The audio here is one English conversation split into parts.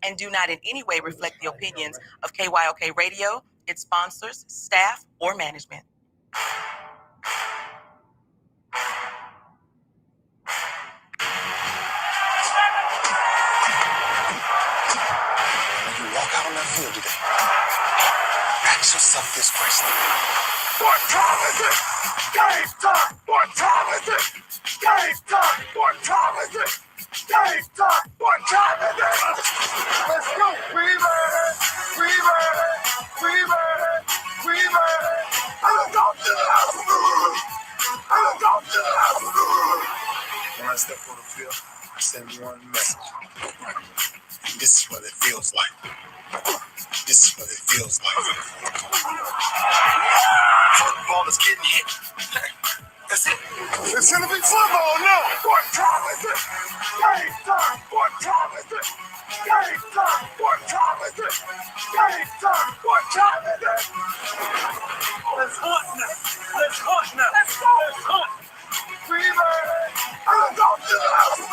and do not in any way reflect the opinions of KYOK Radio, its sponsors, staff, or management. When you walk out on that field today, ask yourself this question. What time is it? Game time! What time is it? Game time! What time is it? Game time! What time is it? Let's go! We made it! We made it! We made it! We made it! I'm going to the house! I'm going to the house! When I step on the field, I send one message. This is what it feels like. This is what it feels like. Football is getting hit. That's it. It's gonna be football now! What time is it? Game time! What time is it? Game time! What time is it? Game time! What time is it? Let's hunt now! Let's hunt now! Let's go! Let's hunt! We made it! I'm going to the house!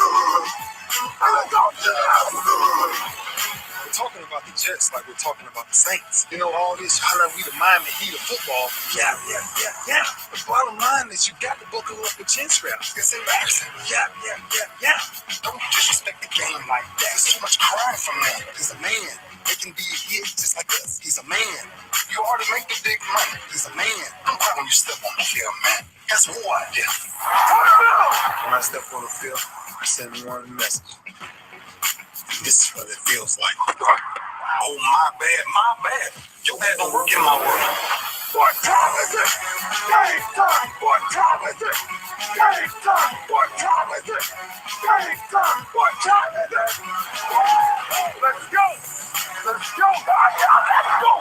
I'm going to the house! We're talking about the Jets like we're talking about the Saints. You know, all this, how like we the Miami Heat of football. Yeah. The bottom line is you got to buckle up with chin straps. It's embarrassing. Yeah. Don't disrespect the game like that. There's too much crying from that. He's a man. They can be a hit just like us. He's a man. You already make the big money. He's a man. I'm proud when you step on the field, man. That's who I am. When I step on the field, I send one message. This is what it feels like. Oh, my bad. Your bad don't work in my world. What time is it? Game time! What time is it? Game time! What time is it? Game time! What time is it? Let's go! Let's go! Let's go!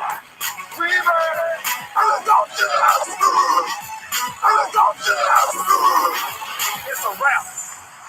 We made it! I'm going to the house! I'm going to the house! It's a wrap.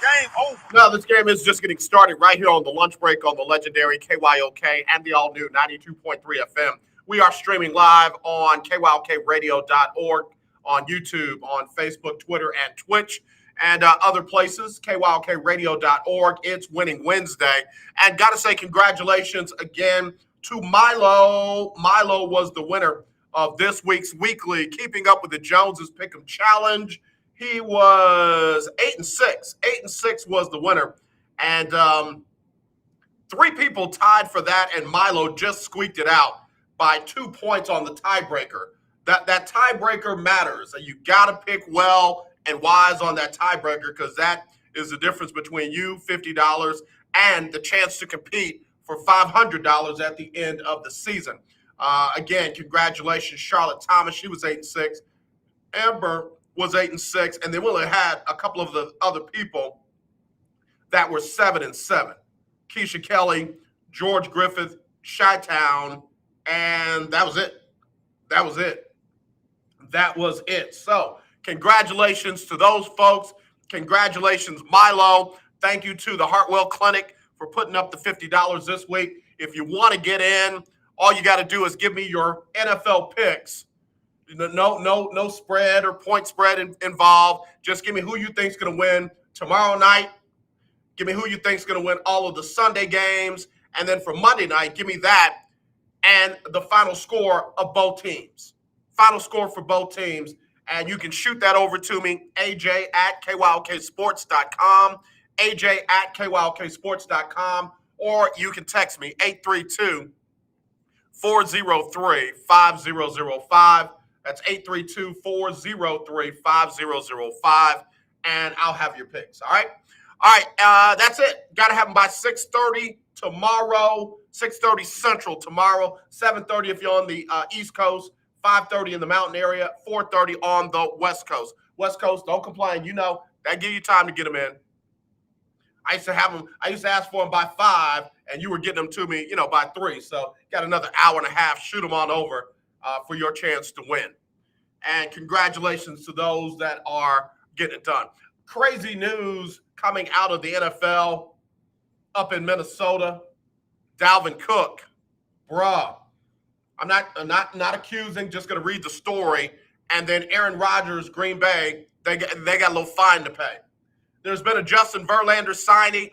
Game over. No, this game is just getting started right here on the lunch break on the legendary KYOK and the all-new 92.3 FM. We are streaming live on kyokradio.org, on YouTube, on Facebook, Twitter, and Twitch, and other places, kyokradio.org. It's Winning Wednesday. And got to say congratulations again to Milo. Milo was the winner of this week's weekly Keeping Up with the Joneses Pick'em Challenge. He was 8-6. 8-6 was the winner. And three people tied for that, and Milo just squeaked it out by 2 points on the tiebreaker. That tiebreaker matters. You got to pick well and wise on that tiebreaker because that is the difference between you, $50, and the chance to compete for $500 at the end of the season. Again, congratulations, Charlotte Thomas. She was 8-6. Amber was 8-6, and then we only had a couple of the other people that were 7-7. Keisha Kelly, George Griffith, Chi-Town, and that was it. So congratulations to those folks. Congratulations, Milo. Thank you to the Hartwell Clinic for putting up the $50 this week. If you want to get in, all you got to do is give me your NFL picks. No spread or point spread involved. Just give me who you think's going to win tomorrow night. Give me who you think's going to win all of the Sunday games. And then for Monday night, give me that and the final score of both teams. Final score for both teams. And you can shoot that over to me, aj@kyoksports.com, aj@kyoksports.com, or you can text me, 832-403-5005. That's 832-403-5005, and I'll have your picks, all right? All right, that's it. Got to have them by 6:30 tomorrow, 6:30 Central tomorrow, 7:30 if you're on the East Coast, 5:30 in the mountain area, 4:30 on the West Coast. West Coast, don't complain. You know, that give you time to get them in. I used to ask for them by 5, and you were getting them to me, by 3. So got another hour and a half. Shoot them on over for your chance to win. And congratulations to those that are getting it done. Crazy news coming out of the NFL up in Minnesota. Dalvin Cook, bruh. I'm not accusing, just going to read the story. And then Aaron Rodgers, Green Bay, they got a little fine to pay. There's been a Justin Verlander sighting,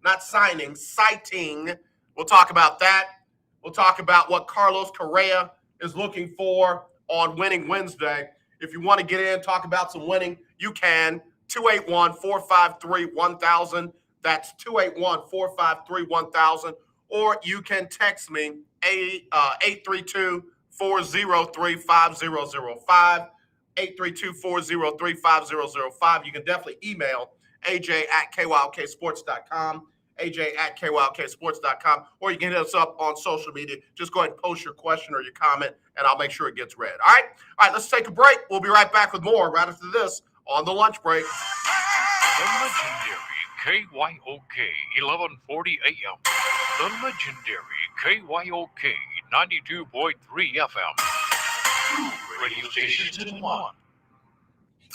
not signing, citing. We'll talk about that. We'll talk about what Carlos Correa is looking for on Winning Wednesday. If you want to get in, talk about some winning, you can. 281-453-1000. That's 281-453-1000. Or you can text me 832-403-5005. 832-403-5005. You can definitely email aj@kylksports.com. aj@kylksports.com, or you can hit us up on social media. Just go ahead and post your question or your comment, and I'll make sure it gets read. All right, let's take a break. We'll be right back with more right after this on the lunch break. The legendary KYOK 1140 AM. The legendary KYOK 92.3 FM. Radio stations in one.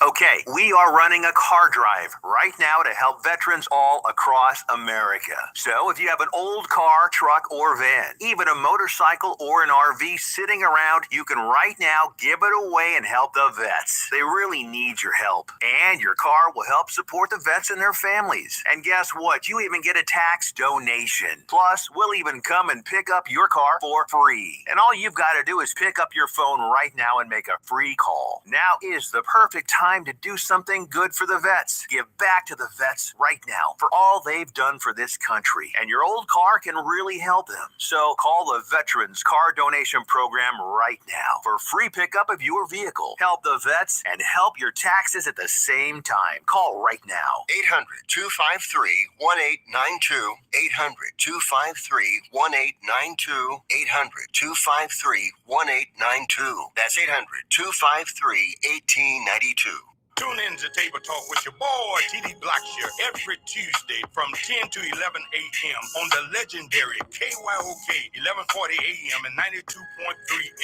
Okay, we are running a car drive right now to help veterans all across America. So if you have an old car, truck, or van, even a motorcycle or an RV sitting around, you can right now give it away and help the vets. They really need your help. And your car will help support the vets and their families. And guess what? You even get a tax donation. Plus, we'll even come and pick up your car for free. And all you've got to do is pick up your phone right now and make a free call. Now is the perfect time to do something good for the vets. Give back to the vets right now for all they've done for this country. And your old car can really help them. So call the Veterans Car Donation Program right now for free pickup of your vehicle. Help the vets and help your taxes at the same time. Call right now. 800-253-1892. 800-253-1892. 800-253-1892. That's 800-253-1892. Tune in to Table Talk with your boy, TD Blackshear, every Tuesday from 10 to 11 a.m. on the legendary KYOK 1140 a.m. and 92.3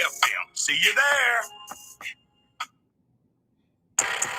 FM. See you there.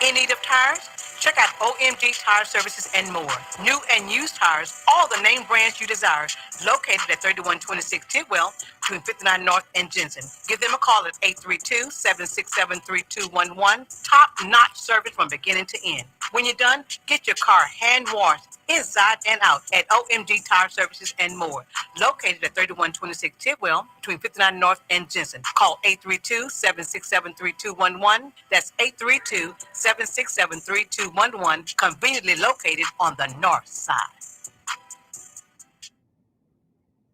In need of tires? Check out OMG Tire Services and more. New and used tires, all the name brands you desire, located at 3126 Tidwell, between 59 North and Jensen. Give them a call at 832-767-3211. Top-notch service from beginning to end. When you're done, get your car hand-washed inside and out at OMG Tire Services and more. Located at 3126 Tidwell, between 59 North and Jensen. Call 832-767-3211. That's 832-767-3211. Conveniently located on the north side.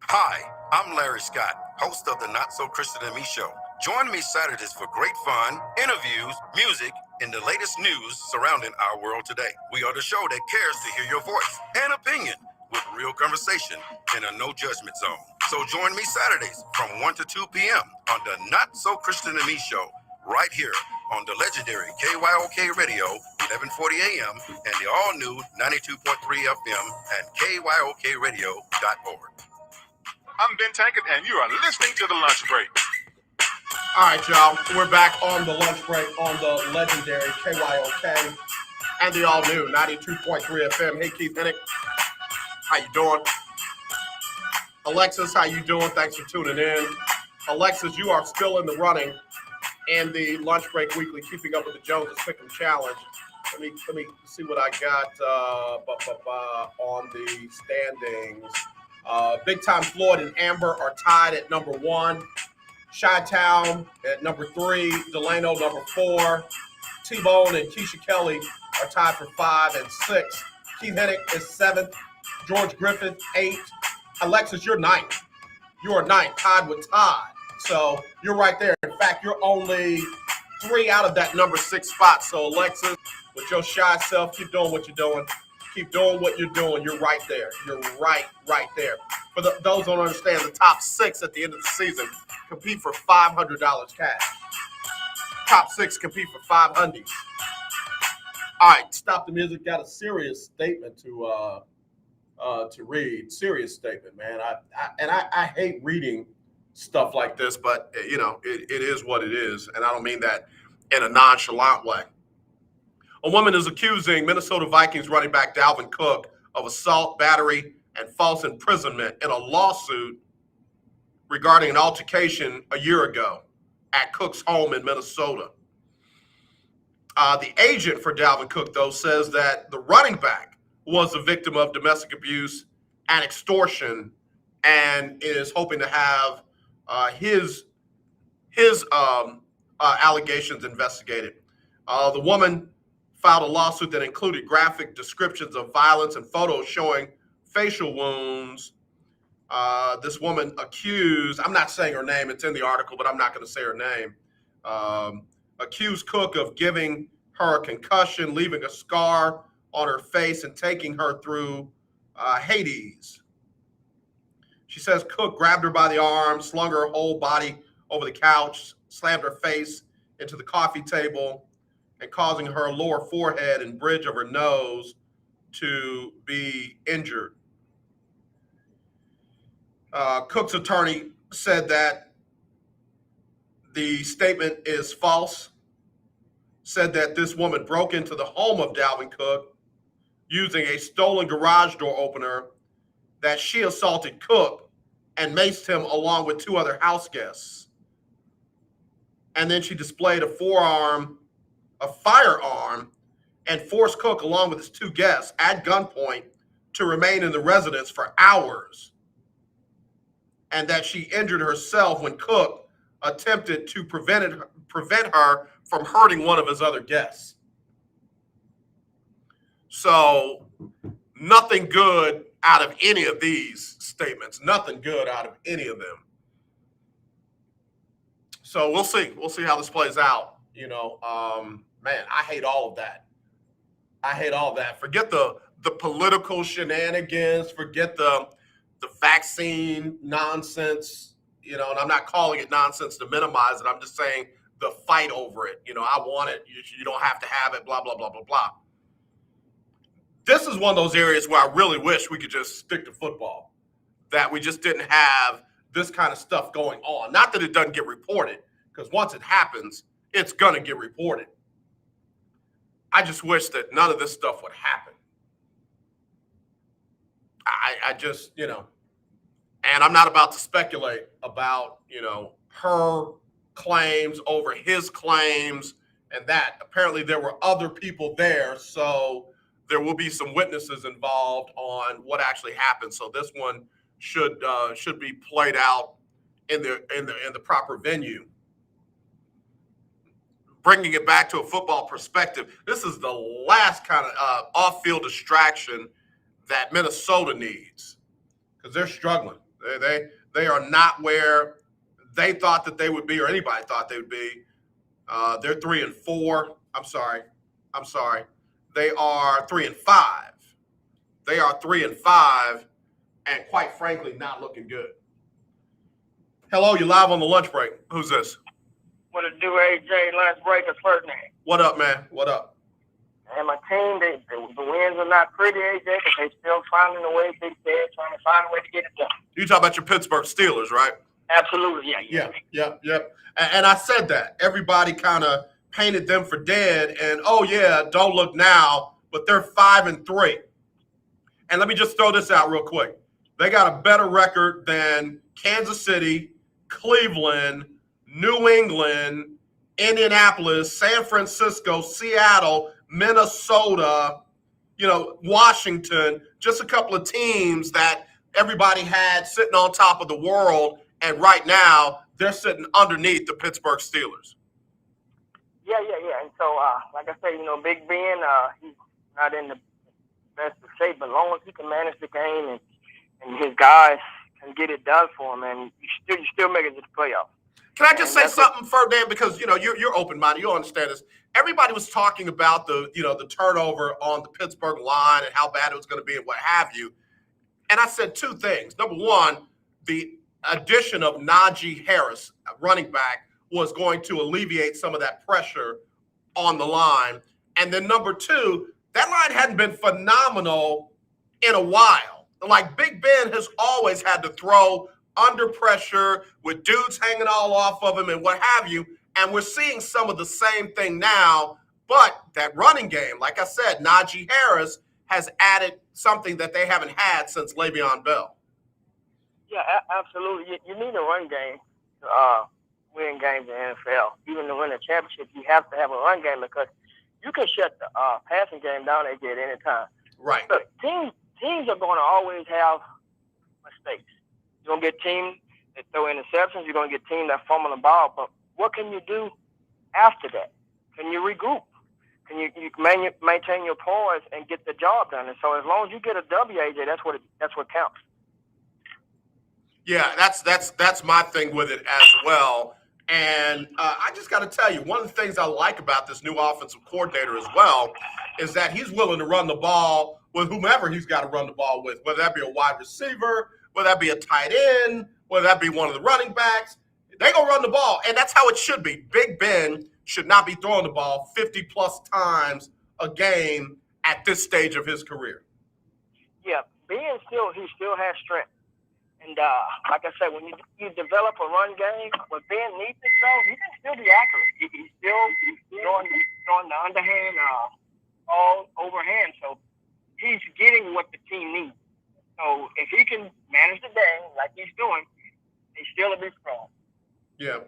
Hi, I'm Larry Scott, host of the Not So Christian and Me Show. Join me Saturdays for great fun, interviews, music, and the latest news surrounding our world today. We are the show that cares to hear your voice and opinion with real conversation in a no judgment zone. So join me Saturdays from 1 to 2 p.m. on the Not So Christian and Me Show, right here on the legendary KYOK Radio, 1140 AM, and the all-new 92.3 FM and KYOKradio.org. I'm Ben Tankett, and you are listening to The Lunch Break. All right, y'all. We're back on the lunch break on the legendary KYOK and the all-new 92.3 FM. Hey, Keith Hennick. How you doing? Alexis, how you doing? Thanks for tuning in. Alexis, you are still in the running in the Lunch Break Weekly Keeping Up with the Joneses Pick'em Challenge. Let me see what I got on the standings. Big Time Floyd and Amber are tied at number 1. Chi-Town at number 3. Delano number 4. T-Bone and Keisha Kelly are tied for 5 and 6. Keith Hennick is 7th. George Griffith, 8th. Alexis, you're 9th. You are 9th, tied with Todd. So you're right there. In fact, you're only 3 out of that number 6 spot. So Alexis, with your shy self, keep doing what you're doing. Keep doing what you're doing. You're right there. You're right there. For those who don't understand, the top 6 at the end of the season compete for $500 cash. Top 6 compete for $500. All right, stop the music. Got a serious statement to read. Serious statement, man. I hate reading stuff like this, but you know, it is what it is, and I don't mean that in a nonchalant way. A woman is accusing Minnesota Vikings running back Dalvin Cook of assault, battery, and false imprisonment in a lawsuit regarding an altercation a year ago at Cook's home in Minnesota. The agent for Dalvin Cook, though, says that the running back was a victim of domestic abuse and extortion, and is hoping to have his allegations investigated. The woman filed a lawsuit that included graphic descriptions of violence and photos showing facial wounds. This woman accused, I'm not saying her name, it's in the article, but I'm not going to say her name, accused Cook of giving her a concussion, leaving a scar on her face, and taking her through Hades. She says Cook grabbed her by the arm, slung her whole body over the couch, slammed her face into the coffee table, and causing her lower forehead and bridge of her nose to be injured. Cook's attorney said that the statement is false, said that this woman broke into the home of Dalvin Cook using a stolen garage door opener, that she assaulted Cook and maced him along with two other house guests. And then she displayed a firearm, and forced Cook along with his two guests at gunpoint to remain in the residence for hours. And that she injured herself when Cook attempted to prevent her from hurting one of his other guests. So nothing good out of any of these statements. Nothing good out of any of them. So we'll see. We'll see how this plays out. Man, I hate all of that. I hate all of that. Forget the political shenanigans. Forget the vaccine nonsense. And I'm not calling it nonsense to minimize it. I'm just saying the fight over it. I want it. You don't have to have it. Blah blah blah blah blah. This is one of those areas where I really wish we could just stick to football, that we just didn't have this kind of stuff going on. Not that it doesn't get reported, because once it happens, it's going to get reported. I just wish that none of this stuff would happen. I just, and I'm not about to speculate about, her claims over his claims and that. Apparently there were other people there, so there will be some witnesses involved on what actually happened. So this one should be played out in the proper venue. Bringing it back to a football perspective, this is the last kind of off-field distraction that Minnesota needs, because they're struggling. They are not where they thought that they would be, or anybody thought they would be. They're 3-4. I'm sorry. They are 3-5. They are 3-5, and quite frankly, not looking good. Hello, you live on the lunch break. Who's this? What it do, AJ? Lunch break is first name. What up, man? What up? And my team, the wins are not pretty, AJ, but they still finding a way. They said trying to find a way to get it done. You talk about your Pittsburgh Steelers, right? Absolutely, yeah. And I said that. Everybody kind of painted them for dead, and don't look now, but they're 5-3. And let me just throw this out real quick. They got a better record than Kansas City, Cleveland, New England, Indianapolis, San Francisco, Seattle, Minnesota, Washington, just a couple of teams that everybody had sitting on top of the world, and right now they're sitting underneath the Pittsburgh Steelers. Yeah. And so, like I say, Big Ben, he's not in the best of shape, but as long as he can manage the game and his guys can get it done for him, and you still make it to the playoffs. Can I just say something, Ferdinand? Because you're open-minded, you'll understand this. Everybody was talking about the turnover on the Pittsburgh line and how bad it was going to be and what have you. And I said two things. Number one, the addition of Najee Harris, running back, was going to alleviate some of that pressure on the line. And then number two, that line hadn't been phenomenal in a while. Like Big Ben has always had to throw under pressure with dudes hanging all off of him and what have you. And we're seeing some of the same thing now. But that running game, like I said, Najee Harris has added something that they haven't had since Le'Veon Bell. Yeah, absolutely. You need a run game to win games in the NFL. Even to win a championship, you have to have a run game, because you can shut the passing game down at any time. Right. Look, teams are going to always have mistakes. You're going to get teams that throw interceptions. You're going to get teams that fumble the ball. But what can you do after that? Can you regroup? Can you maintain your poise and get the job done? And so as long as you get a W, AJ, that's what counts. Yeah, that's my thing with it as well. And I just got to tell you, one of the things I like about this new offensive coordinator as well is that he's willing to run the ball with whomever he's got to run the ball with, whether that be a wide receiver, whether that be a tight end, whether that be one of the running backs. They're going to run the ball, and that's how it should be. Big Ben should not be throwing the ball 50-plus times a game at this stage of his career. Yeah, Ben still has strength. And like I said, when you develop a run game, when Ben needs to throw, he can still be accurate. He's still throwing the underhand, all overhand. So he's getting what the team needs. So if he can manage the game like he's doing, he's still a big strong. Yeah.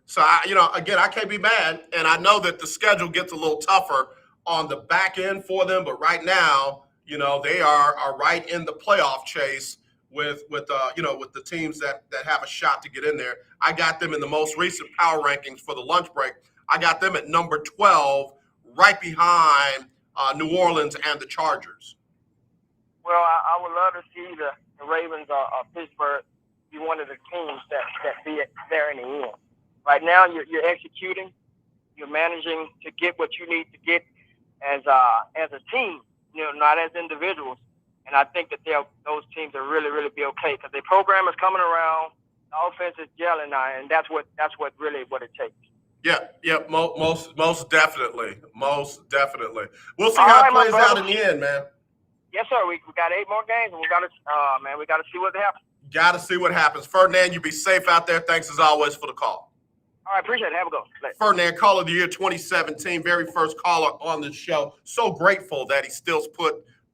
So, again, I can't be mad. And I know that the schedule gets a little tougher on the back end for them. But right now, they are right in the playoff chase with the teams that have a shot to get in there. I got them in the most recent power rankings for the lunch break. I got them at number 12, right behind New Orleans and the Chargers. Well, I would love to see the Ravens or Pittsburgh be one of the teams that be there in the end. Right now, you're executing, you're managing to get what you need to get as a team, not as individuals. And I think that those teams will really, really be okay because the program is coming around, the offense is gelling now, and that's what it takes. Yeah, most definitely. We'll see how it plays out in the end, man. Yes, sir. We got 8 more games, and we got to see what happens. Got to see what happens. Ferdinand, you be safe out there. Thanks as always for the call. All right, appreciate it. Have a good one. Ferdinand, caller of the year 2017, very first caller on the show. So grateful that he still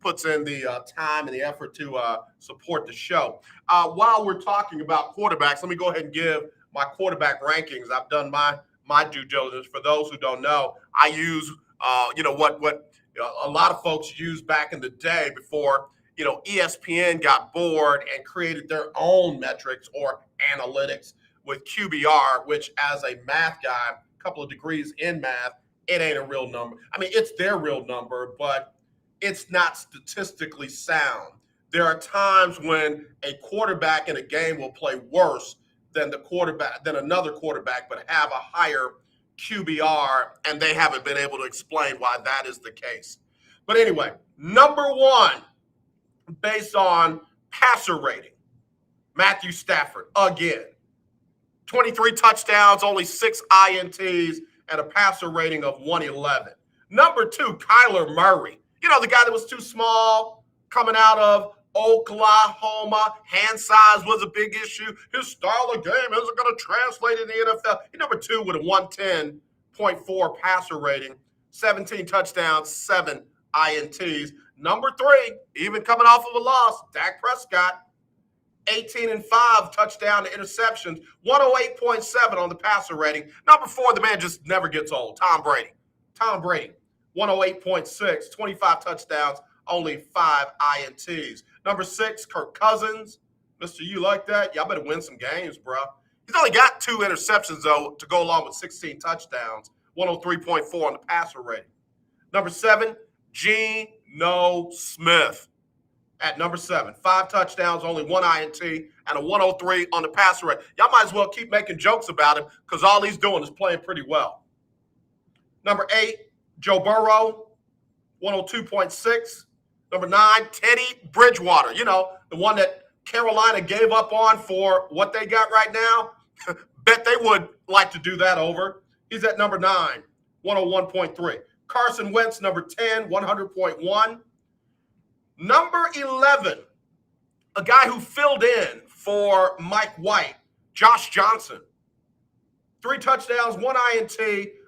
puts in the time and the effort to support the show. While we're talking about quarterbacks, let me go ahead and give my quarterback rankings. I've done my due diligence. For those who don't know, I use what a lot of folks used back in the day before ESPN got bored and created their own metrics or analytics with QBR, which as a math guy, a couple of degrees in math, it ain't a real number. I mean, it's their real number, but it's not statistically sound. There are times when a quarterback in a game will play worse than another quarterback, but have a higher QBR, and they haven't been able to explain why that is the case. But anyway, number 1, based on passer rating, Matthew Stafford, again. 23 touchdowns, only 6 INTs, and a passer rating of 111. Number 2, Kyler Murray. The guy that was too small, coming out of Oklahoma. Hand size was a big issue. His style of game isn't going to translate in the NFL. He's number 2 with a 110.4 passer rating, 17 touchdowns, 7 INTs. Number 3, even coming off of a loss, Dak Prescott, 18-5 touchdown to interceptions, 108.7 on the passer rating. Number 4, the man just never gets old, Tom Brady, 108.6, 25 touchdowns, only 5 INTs. Number 6, Kirk Cousins. Mr. You like that? Y'all better win some games, bro. He's only got 2 interceptions, though, to go along with 16 touchdowns, 103.4 on the passer rating. Number 7, Geno Smith. At number 7, 5 touchdowns, only 1 INT, and a 103 on the passer rate. Y'all might as well keep making jokes about him because all he's doing is playing pretty well. Number 8, Joe Burrow, 102.6. Number 9, Teddy Bridgewater. The one that Carolina gave up on for what they got right now. Bet they would like to do that over. He's at number 9, 101.3. Carson Wentz, number 10, 100.1. Number 11, a guy who filled in for Mike White, Josh Johnson. 3 touchdowns, 1 INT,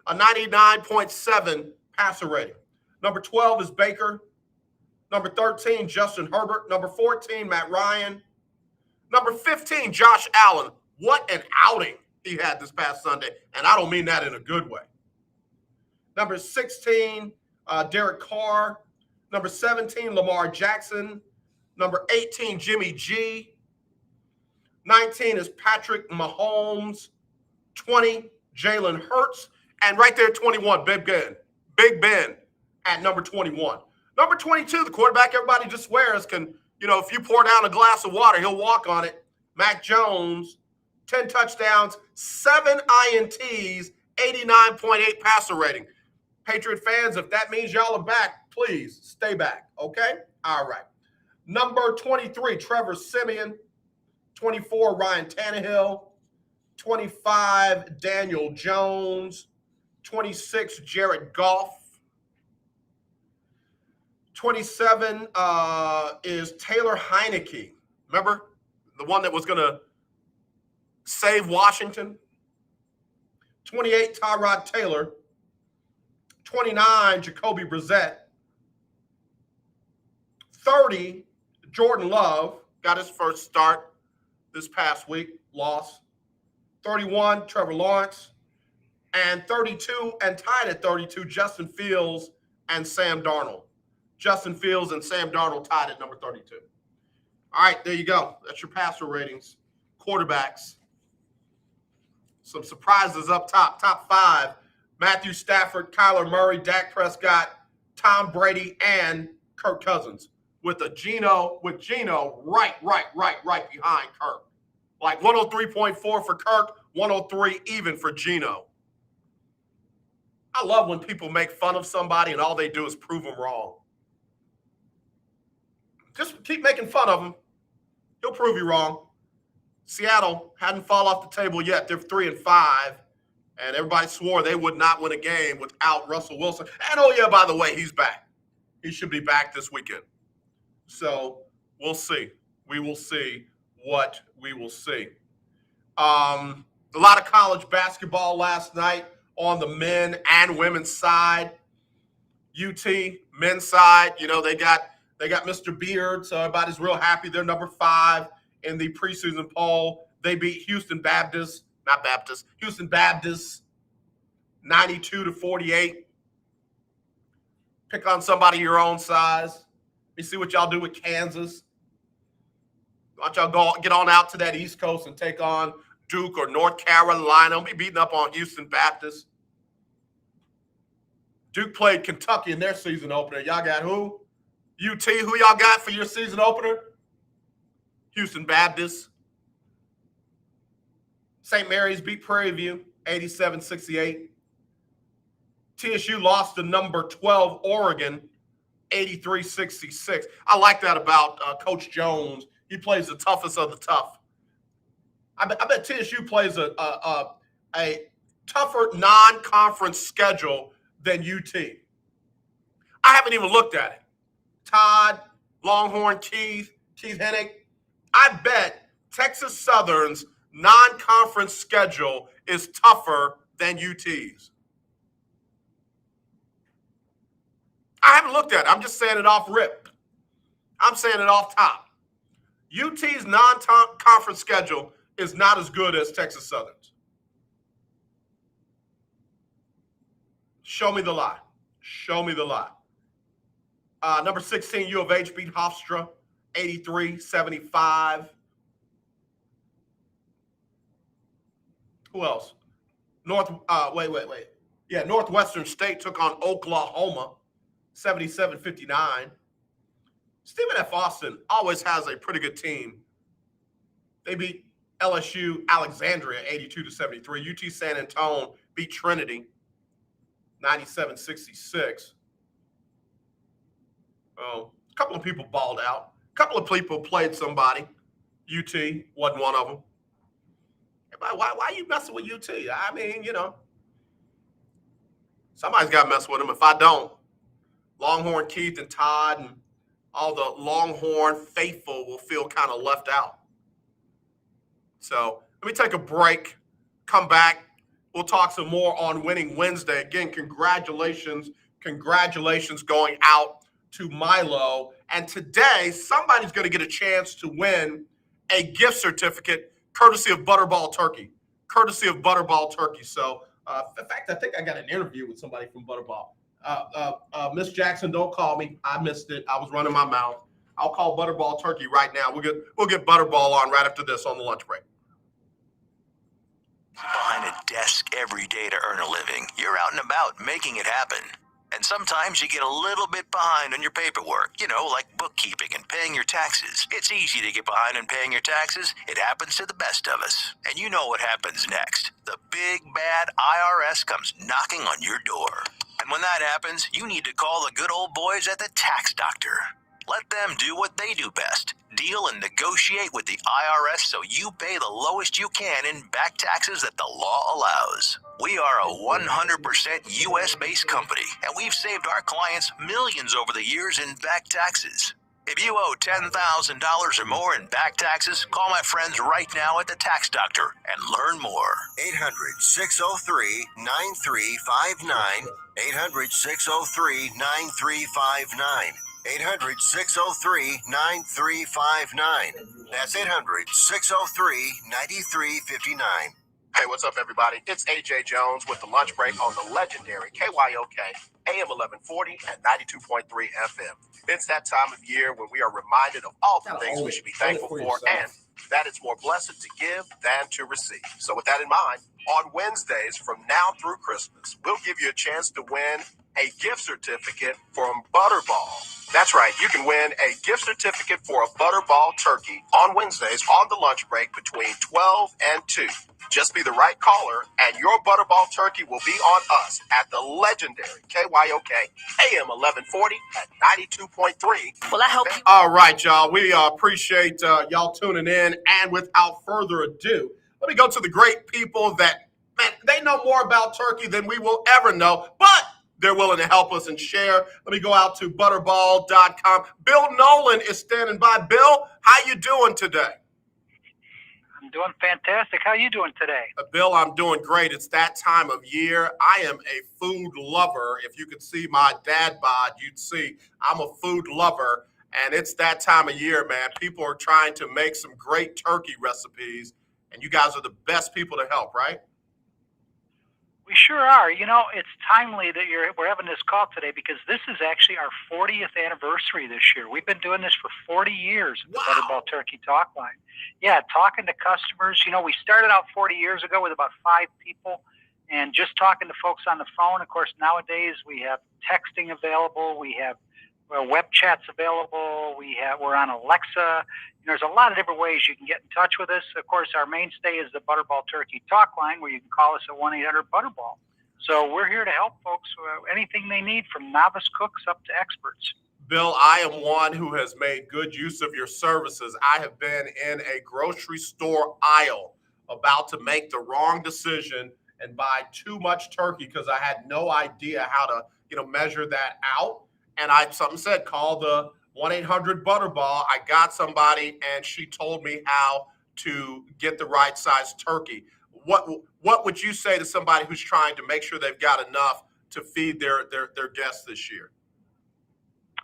a 99.7 passer rating. Number 12 is Baker. Number 13, Justin Herbert. Number 14, Matt Ryan. Number 15, Josh Allen. What an outing he had this past Sunday, and I don't mean that in a good way. Number 16, Derek Carr. Number 17, Lamar Jackson. Number 18, Jimmy G. 19 is Patrick Mahomes. 20, Jalen Hurts. And right there, 21, Big Ben. Big Ben at number 21. Number 22, the quarterback everybody just swears can, if you pour down a glass of water, he'll walk on it. Mac Jones, 10 touchdowns, 7 INTs, 89.8 passer rating. Patriot fans, if that means y'all are back, please stay back, okay? All right. Number 23, Trevor Siemian. 24, Ryan Tannehill. 25, Daniel Jones. 26, Jared Goff. 27 is Taylor Heineke. Remember? The one that was going to save Washington. 28, Tyrod Taylor. 29, Jacoby Brissett. 30, Jordan Love. Got his first start this past week. Loss. 31, Trevor Lawrence. And 32, and tied at 32, Justin Fields and Sam Darnold. Justin Fields and Sam Darnold tied at number 32. All right, there you go. That's your passer ratings. Quarterbacks. Some surprises up top. Top 5, Matthew Stafford, Kyler Murray, Dak Prescott, Tom Brady, and Kirk Cousins. With Geno right behind Kirk. Like 103.4 for Kirk, 103 even for Geno. I love when people make fun of somebody and all they do is prove them wrong. Just keep making fun of him. He'll prove you wrong. Seattle hadn't fallen off the table yet. They're 3-5, and everybody swore they would not win a game without Russell Wilson. And oh yeah, by the way, he's back. He should be back this weekend. So we'll see. We will see what we will see. A lot of college basketball last night on the men and women's side. UT men's side, they got Mr. Beard, so everybody's real happy. They're number 5 in the preseason poll. They beat Houston Baptist 92-48. Pick on somebody your own size. Let me see what y'all do with Kansas. Why don't y'all get on out to that East Coast and take on Duke or North Carolina? Don't be beating up on Houston Baptist. Duke played Kentucky in their season opener. Y'all got who? UT, who y'all got for your season opener? Houston Baptist. St. Mary's beat Prairie View, 87-68. TSU lost to number 12 Oregon, 83-66. I like that about Coach Jones. He plays the toughest of the tough. I bet TSU plays a tougher non-conference schedule than UT. I haven't even looked at it. Todd, Longhorn, Keith Hennig. I bet Texas Southern's non-conference schedule is tougher than UT's. I haven't looked at it. I'm just saying it off rip. I'm saying it off top. UT's non-conference schedule is not as good as Texas Southern's. Show me the lie. Show me the lie. Number 16, U of H beat Hofstra, 83-75. Who else? Northwestern State took on Oklahoma, 77-59. Stephen F. Austin always has a pretty good team. They beat LSU Alexandria, 82-73. UT San Antonio beat Trinity, 97-66. A couple of people balled out. A couple of people played somebody. UT wasn't one of them. Why are you messing with UT? I mean, somebody's got to mess with them. If I don't, Longhorn Keith and Todd and all the Longhorn faithful will feel kind of left out. So let me take a break, come back. We'll talk some more on Winning Wednesday. Again, congratulations going out to Milo. And today, somebody's going to get a chance to win a gift certificate courtesy of Butterball Turkey. So, in fact, I think I got an interview with somebody from Butterball. Miss Jackson, don't call me. I missed it. I was running my mouth. I'll call Butterball Turkey right now. We'll get Butterball on right after this on the lunch break. Behind a desk every day to earn a living, you're out and about making it happen. And sometimes you get a little bit behind on your paperwork, like bookkeeping and paying your taxes. It's easy to get behind on paying your taxes. It happens to the best of us. And you know what happens next. The big bad IRS comes knocking on your door. And when that happens, you need to call the good old boys at the Tax Doctor. Let them do what they do best. Deal and negotiate with the IRS so you pay the lowest you can in back taxes that the law allows. We are a 100% U.S.-based company, and we've saved our clients millions over the years in back taxes. If you owe $10,000 or more in back taxes, call my friends right now at the Tax Doctor and learn more. 800-603-9359. 800-603-9359. 800-603-9359. That's 800-603-9359. Hey, what's up, everybody? It's AJ Jones with the lunch break on the legendary KYOK AM 1140 and 92.3 FM. It's that time of year when we are reminded of all the things we should be thankful for, and that it's more blessed to give than to receive. So with that in mind, on Wednesdays from now through Christmas, we'll give you a chance to win a gift certificate from Butterball. That's right, you can win a gift certificate for a Butterball turkey on Wednesdays on the lunch break between 12 and 2. Just be the right caller, and your Butterball turkey will be on us at the legendary KYOK AM 1140 at 92.3. Well, I hope you. All right, y'all. We appreciate y'all tuning in. And without further ado, let me go to the great people that, man, they know more about turkey than we will ever know, but they're willing to help us and share. Let me go out to butterball.com. Bill Nolan is standing by. Bill, how you doing today? I'm doing fantastic. How are you doing today? Bill, I'm doing great. It's that time of year. I am a food lover. If you could see my dad bod, you'd see I'm a food lover. And it's that time of year, man. People are trying to make some great turkey recipes, and you guys are the best people to help, right? We sure are. It's timely that we're having this call today because this is actually our 40th anniversary this year. We've been doing this for 40 years at the Butterball Turkey Talk Line. Yeah, talking to customers. We started out 40 years ago with about 5 people and just talking to folks on the phone. Of course, nowadays we have texting available. We have web chats available. We're on Alexa. There's a lot of different ways you can get in touch with us. Of course, our mainstay is the Butterball Turkey Talk Line, where you can call us at 1-800-BUTTERBALL. So we're here to help folks with anything they need, from novice cooks up to experts. Bill, I am one who has made good use of your services. I have been in a grocery store aisle about to make the wrong decision and buy too much turkey because I had no idea how to, measure that out. And something said, call the 1-800-BUTTERBALL. I got somebody, and she told me how to get the right size turkey. What would you say to somebody who's trying to make sure they've got enough to feed their guests this year?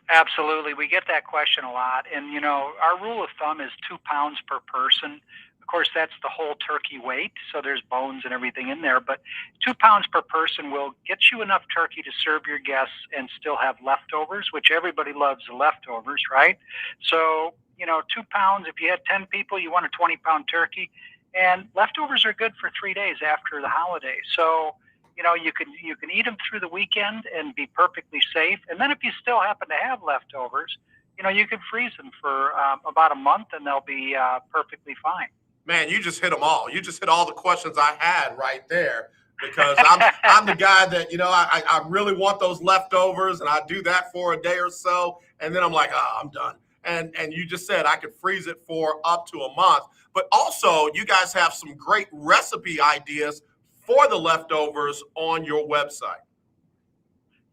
Absolutely. We get that question a lot. And, our rule of thumb is 2 pounds per person. Of course, that's the whole turkey weight, so there's bones and everything in there. But 2 pounds per person will get you enough turkey to serve your guests and still have leftovers, which everybody loves the leftovers, right? So, 2 pounds, if you had 10 people, you want a 20-pound turkey. And leftovers are good for 3 days after the holiday. So, you can eat them through the weekend and be perfectly safe. And then if you still happen to have leftovers, you can freeze them for about a month, and they'll be perfectly fine. Man, you just hit them all. You just hit all the questions I had right there, because I'm the guy that, I really want those leftovers, and I do that for a day or so, and then I'm like, I'm done. And you just said I could freeze it for up to a month. But also, you guys have some great recipe ideas for the leftovers on your website.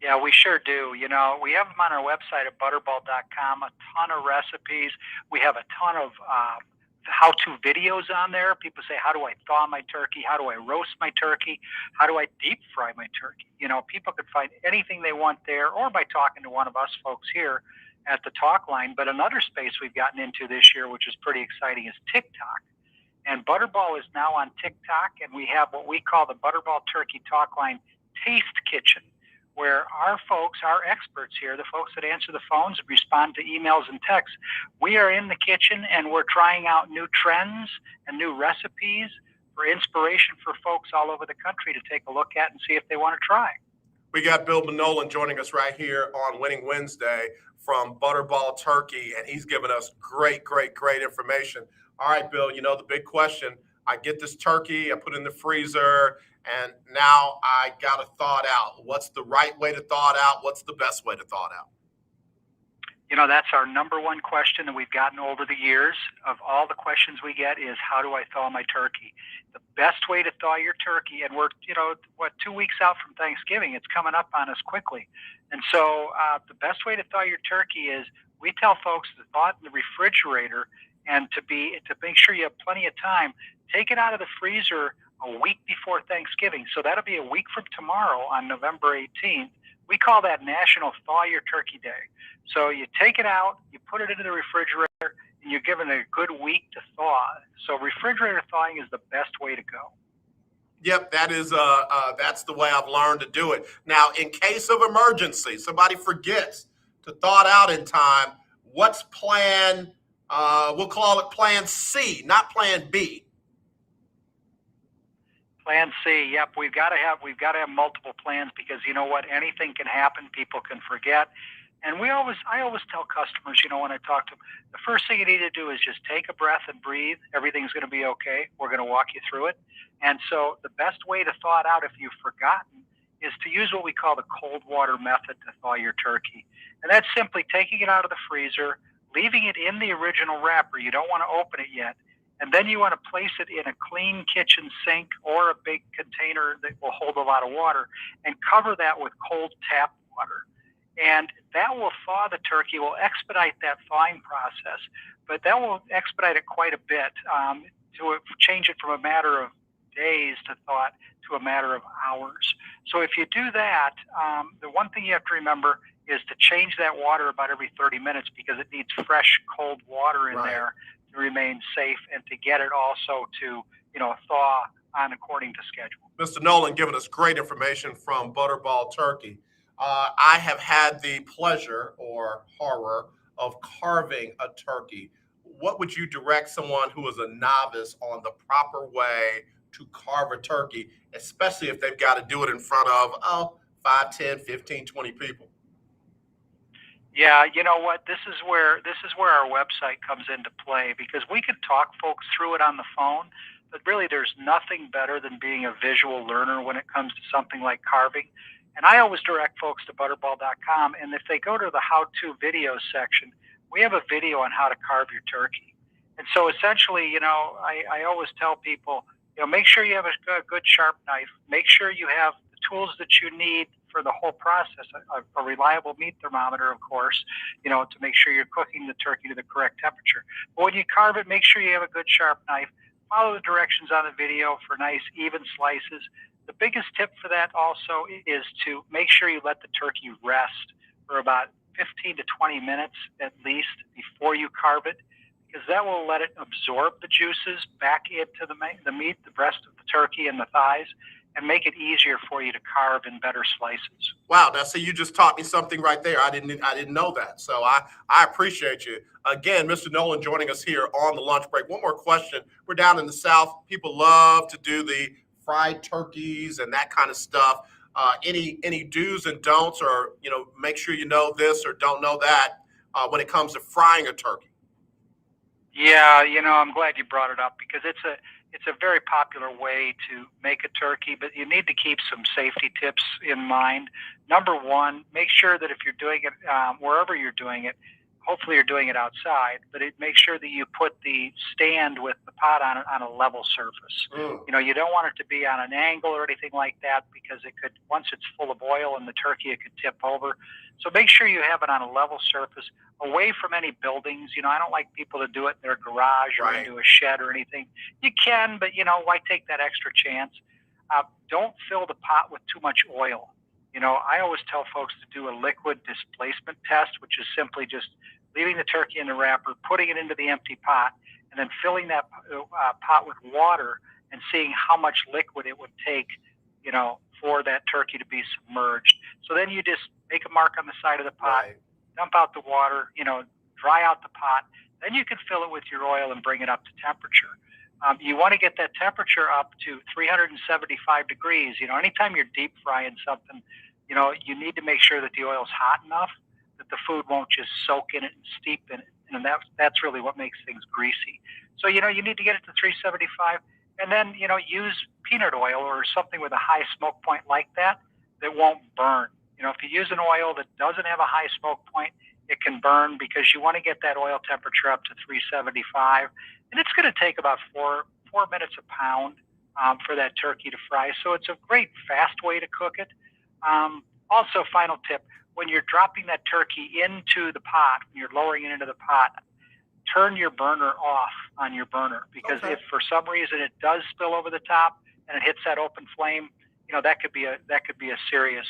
Yeah, we sure do. We have them on our website at butterball.com, a ton of recipes. We have a ton of how-to videos on there. People say, how do I thaw my turkey? How do I roast my turkey? How do I deep fry my turkey? People could find anything they want there, or by talking to one of us folks here at the Talk Line. But another space we've gotten into this year, which is pretty exciting, is TikTok. And Butterball is now on TikTok, and we have what we call the Butterball Turkey Talk Line Taste Kitchen, where our folks, our experts here, the folks that answer the phones and respond to emails and texts, we are in the kitchen and we're trying out new trends and new recipes for inspiration for folks all over the country to take a look at and see if they want to try. We got Bill Nolan joining us right here on Winning Wednesday from Butterball Turkey, and he's given us great information. All right, Bill, you know the big question. I get this turkey, I put it in the freezer, and now I got to thaw it out. What's the right way to thaw it out? What's the best way to thaw it out? You know, that's our number one question that we've gotten over the years. Of all the questions we get is, how do I thaw my turkey? The best way to thaw your turkey, and we're, 2 weeks out from Thanksgiving, it's coming up on us quickly. And so the best way to thaw your turkey is, we tell folks to thaw it in the refrigerator, and to make sure you have plenty of time, take it out of the freezer a week before Thanksgiving. So that'll be a week from tomorrow on November 18th. We call that National Thaw Your Turkey Day. So you take it out, you put it into the refrigerator, and you're given a good week to thaw. So refrigerator thawing is the best way to go. Yep, that's the way I've learned to do it. Now, in case of emergency, somebody forgets to thaw it out in time, what's plan? We'll call it Plan C, not Plan B. Plan C. Yep, we've got to have multiple plans, because you know what? Anything can happen. People can forget. And I always tell customers, when I talk to them, the first thing you need to do is just take a breath and breathe. Everything's going to be okay. We're going to walk you through it. And so the best way to thaw it out, if you've forgotten, is to use what we call the cold water method to thaw your turkey. And that's simply taking it out of the freezer, leaving it in the original wrapper. You don't want to open it yet. And then you want to place it in a clean kitchen sink or a big container that will hold a lot of water, and cover that with cold tap water. And that will thaw the turkey, will expedite that thawing process, but that will expedite it quite a bit, to change it from a matter of days to thaw it to a matter of hours. So if you do that, the one thing you have to remember is to change that water about every 30 minutes, because it needs fresh, cold water in there to remain safe and to get it also to, thaw on according to schedule. Mr. Nolan giving us great information from Butterball Turkey. I have had the pleasure or horror of carving a turkey. What would you direct someone who is a novice on the proper way to carve a turkey, especially if they've got to do it in front of 5, 10, 15, 20 people? Yeah, you know what? This is where our website comes into play, because we can talk folks through it on the phone, but really there's nothing better than being a visual learner when it comes to something like carving. And I always direct folks to butterball.com, and if they go to the how-to videos section, we have a video on how to carve your turkey. And so essentially, I always tell people, make sure you have a good sharp knife. Make sure you have the tools that you need for the whole process, a reliable meat thermometer, of course, to make sure you're cooking the turkey to the correct temperature. But when you carve it, make sure you have a good sharp knife. Follow the directions on the video for nice, even slices. The biggest tip for that also is to make sure you let the turkey rest for about 15 to 20 minutes at least before you carve it, because that will let it absorb the juices back into the meat, the breast of the turkey and the thighs, and make it easier for you to carve in better slices. Wow, now see, you just taught me something right there. I didn't know that. So I appreciate you. Again, Mr. Nolan joining us here on the lunch break. One more question. We're down in the South. People love to do the fried turkeys and that kind of stuff. Any do's and don'ts, or make sure you know this or don't know that when it comes to frying a turkey? Yeah, I'm glad you brought it up, because it's a very popular way to make a turkey, but you need to keep some safety tips in mind. Number one, make sure that if you're doing it wherever you're doing it, hopefully you're doing it outside, but make sure that you put the stand with the pot on a level surface. You don't want it to be on an angle or anything like that, because it could, once it's full of oil in the turkey, it could tip over. So make sure you have it on a level surface, away from any buildings. I don't like people to do it in their garage or into a shed or anything. You can, but why take that extra chance? Don't fill the pot with too much oil. I always tell folks to do a liquid displacement test, which is simply just leaving the turkey in the wrapper, putting it into the empty pot, and then filling that pot with water and seeing how much liquid it would take, for that turkey to be submerged. So then you just make a mark on the side of the pot, Right. dump out the water, dry out the pot. Then you can fill it with your oil and bring it up to temperature. You want to get that temperature up to 375 degrees. Anytime you're deep frying something, you need to make sure that the oil's hot enough that the food won't just soak in it and steep in it. And that's really what makes things greasy. So, you need to get it to 375, and then, use peanut oil or something with a high smoke point like that won't burn. If you use an oil that doesn't have a high smoke point, it can burn, because you want to get that oil temperature up to 375. And it's going to take about 4 minutes a pound for that turkey to fry. So it's a great fast way to cook it. Also, final tip, when you're dropping that turkey into the pot, when you're lowering it into the pot, turn your burner off on your burner, because if for some reason it does spill over the top and it hits that open flame, that could be a serious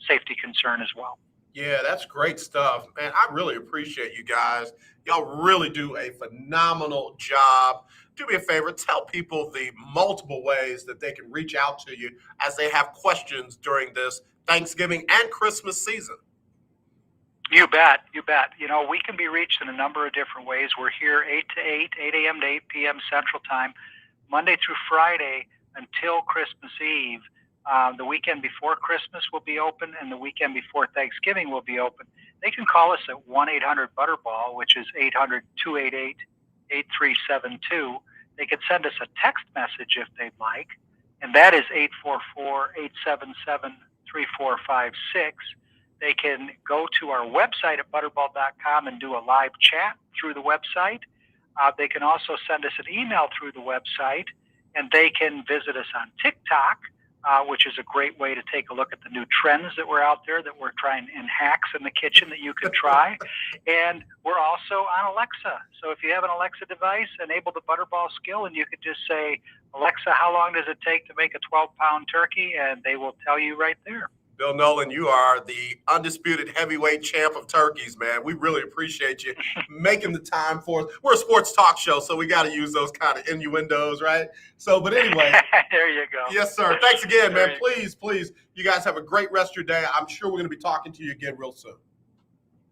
safety concern as well. Yeah, that's great stuff, man. I really appreciate you guys. Y'all really do a phenomenal job. Do me a favor, tell people the multiple ways that they can reach out to you as they have questions during this Thanksgiving and Christmas season. You bet. We can be reached in a number of different ways. We're here 8 a.m. to 8 p.m. Central Time, Monday through Friday until Christmas Eve. The weekend before Christmas will be open, and the weekend before Thanksgiving will be open. They can call us at 1-800-Butterball, which is 800-288-8372. They can send us a text message if they'd like, and that is 844-877-3456. They can go to our website at butterball.com and do a live chat through the website. They can also send us an email through the website, and they can visit us on TikTok, which is a great way to take a look at the new trends that we're out there, that we're trying in hacks in the kitchen that you can try. And we're also on Alexa. So if you have an Alexa device, enable the Butterball skill, and you could just say, Alexa, how long does it take to make a 12-pound turkey? And they will tell you right there. Bill Nolan, you are the undisputed heavyweight champ of turkeys, man. We really appreciate you making the time for us. We're a sports talk show, so we got to use those kind of innuendos, right? So, but anyway. There you go. Yes, sir. Thanks again, man. Please, you guys have a great rest of your day. I'm sure we're going to be talking to you again real soon.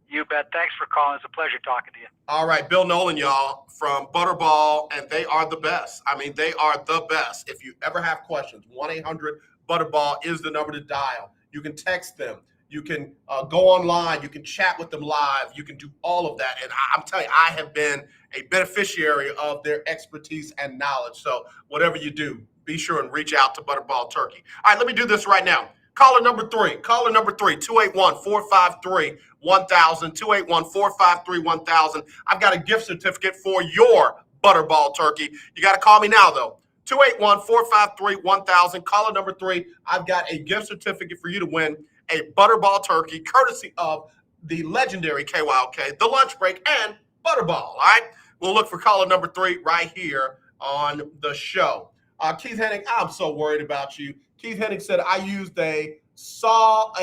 You bet. Thanks for calling. It's a pleasure talking to you. All right, Bill Nolan, y'all, from Butterball, and they are the best. I mean, they are the best. If you ever have questions, 1-800-Butterball is the number to dial. You can text them. You can go online. You can chat with them live. You can do all of that. And I'm telling you, I have been a beneficiary of their expertise and knowledge. So whatever you do, be sure and reach out to Butterball Turkey. All right, let me do this right now. Caller number three, 281-453-1000, 281-453-1000. I've got a gift certificate for your Butterball Turkey. You got to call me now, though. 281-453-1000. Caller number 3, I've got a gift certificate for you to win a Butterball turkey, courtesy of the legendary KYOK, The Lunch Break, and Butterball. All right? We'll look for caller number 3 right here on the show. Keith Hennig, I'm so worried about you. Keith Hennig said, I used a sawzall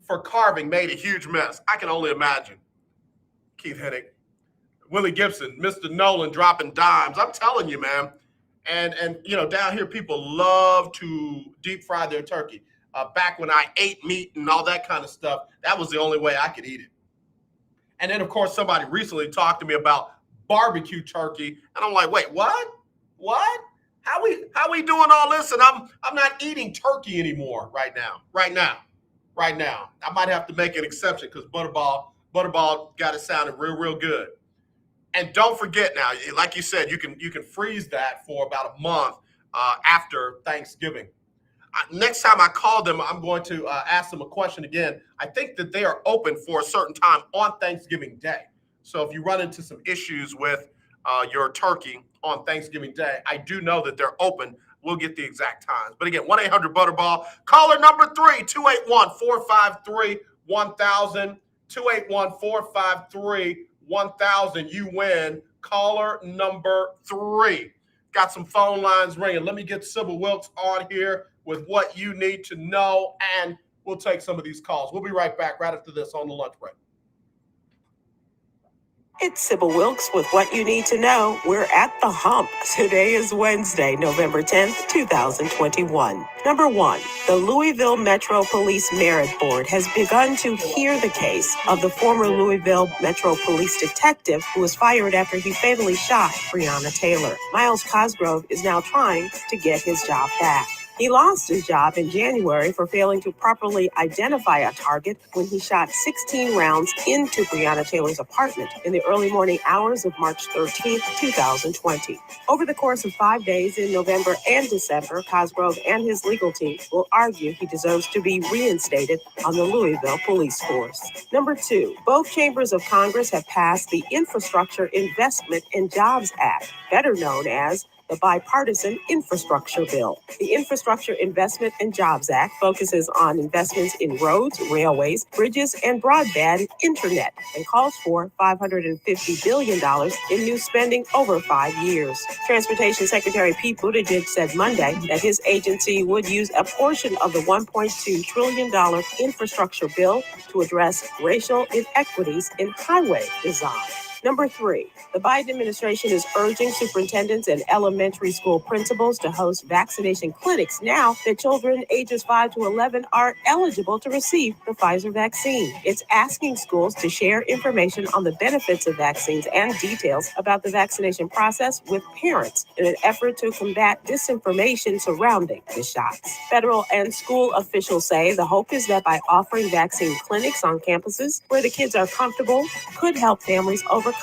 for carving, made a huge mess. I can only imagine. Keith Hennig. Willie Gibson, Mr. Nolan dropping dimes. I'm telling you, man. And down here, people love to deep fry their turkey. Back when I ate meat and all that kind of stuff, that was the only way I could eat it. And then, of course, somebody recently talked to me about barbecue turkey, and I'm like, wait, what? What? How we doing all this? And I'm not eating turkey anymore right now. I might have to make an exception because Butterball got it sounding real good. And don't forget now, like you said, you can freeze that for about a month after Thanksgiving. Next time I call them, I'm going to ask them a question again. I think that they are open for a certain time on Thanksgiving Day. So if you run into some issues with your turkey on Thanksgiving Day, I do know that they're open. We'll get the exact times. But again, 1-800-Butterball. Caller number 3, 281-453-1000, 281-453-1000. You win. Caller number 3. Got some phone lines ringing. Let me get Sybil Wilkes on here with what you need to know, and we'll take some of these calls. We'll be right back right after this on the lunch break. It's Sybil Wilkes with what you need to know. We're at the hump. Today is Wednesday, November 10th, 2021. Number one, the Louisville Metro Police Merit Board has begun to hear the case of the former Louisville Metro Police detective who was fired after he fatally shot Breonna Taylor. Miles Cosgrove is now trying to get his job back. He lost his job in January for failing to properly identify a target when he shot 16 rounds into Breonna Taylor's apartment in the early morning hours of March 13, 2020. Over the course of 5 days in November and December, Cosgrove and his legal team will argue he deserves to be reinstated on the Louisville Police Force. Number two, both chambers of Congress have passed the Infrastructure Investment and Jobs Act, better known as the Bipartisan Infrastructure Bill. The Infrastructure Investment and Jobs Act focuses on investments in roads, railways, bridges, and broadband internet and calls for $550 billion in new spending over 5 years. Transportation Secretary Pete Buttigieg said Monday that his agency would use a portion of the $1.2 trillion infrastructure bill to address racial inequities in highway design. Number three, the Biden administration is urging superintendents and elementary school principals to host vaccination clinics now that children ages 5 to 11 are eligible to receive the Pfizer vaccine. It's asking schools to share information on the benefits of vaccines and details about the vaccination process with parents in an effort to combat disinformation surrounding the shots. Federal and school officials say the hope is that by offering vaccine clinics on campuses where the kids are comfortable, could help families overcome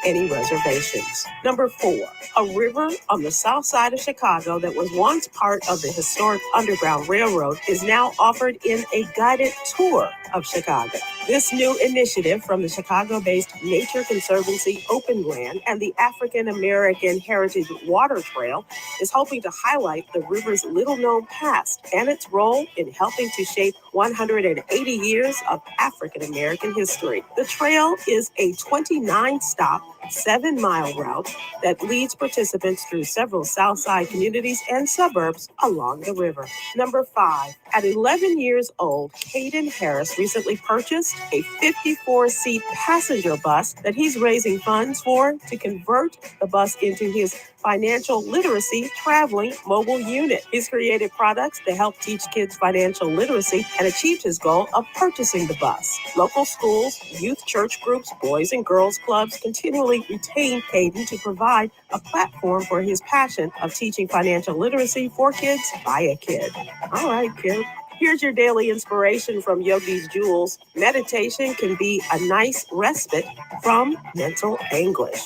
any reservations. Number four, a river on the south side of Chicago that was once part of the historic Underground Railroad is now offered in a guided tour of Chicago. This new initiative from the Chicago-based Nature Conservancy Open Land and the African American Heritage Water Trail is hoping to highlight the river's little-known past and its role in helping to shape 180 years of African American history. The trail is a 29-stop, 7-mile route that leads participants through several Southside communities and suburbs along the river. Number five, at 11 years old, Caden Harris recently purchased a 54-seat passenger bus that he's raising funds for to convert the bus into his financial literacy traveling mobile unit. He's created products to help teach kids financial literacy and achieved his goal of purchasing the bus. Local schools, youth church groups, boys and girls clubs continually retain Caden to provide a platform for his passion of teaching financial literacy for kids by a kid. All right, kid. Here's your daily inspiration from Yogi's Jewels. Meditation can be a nice respite from mental anguish.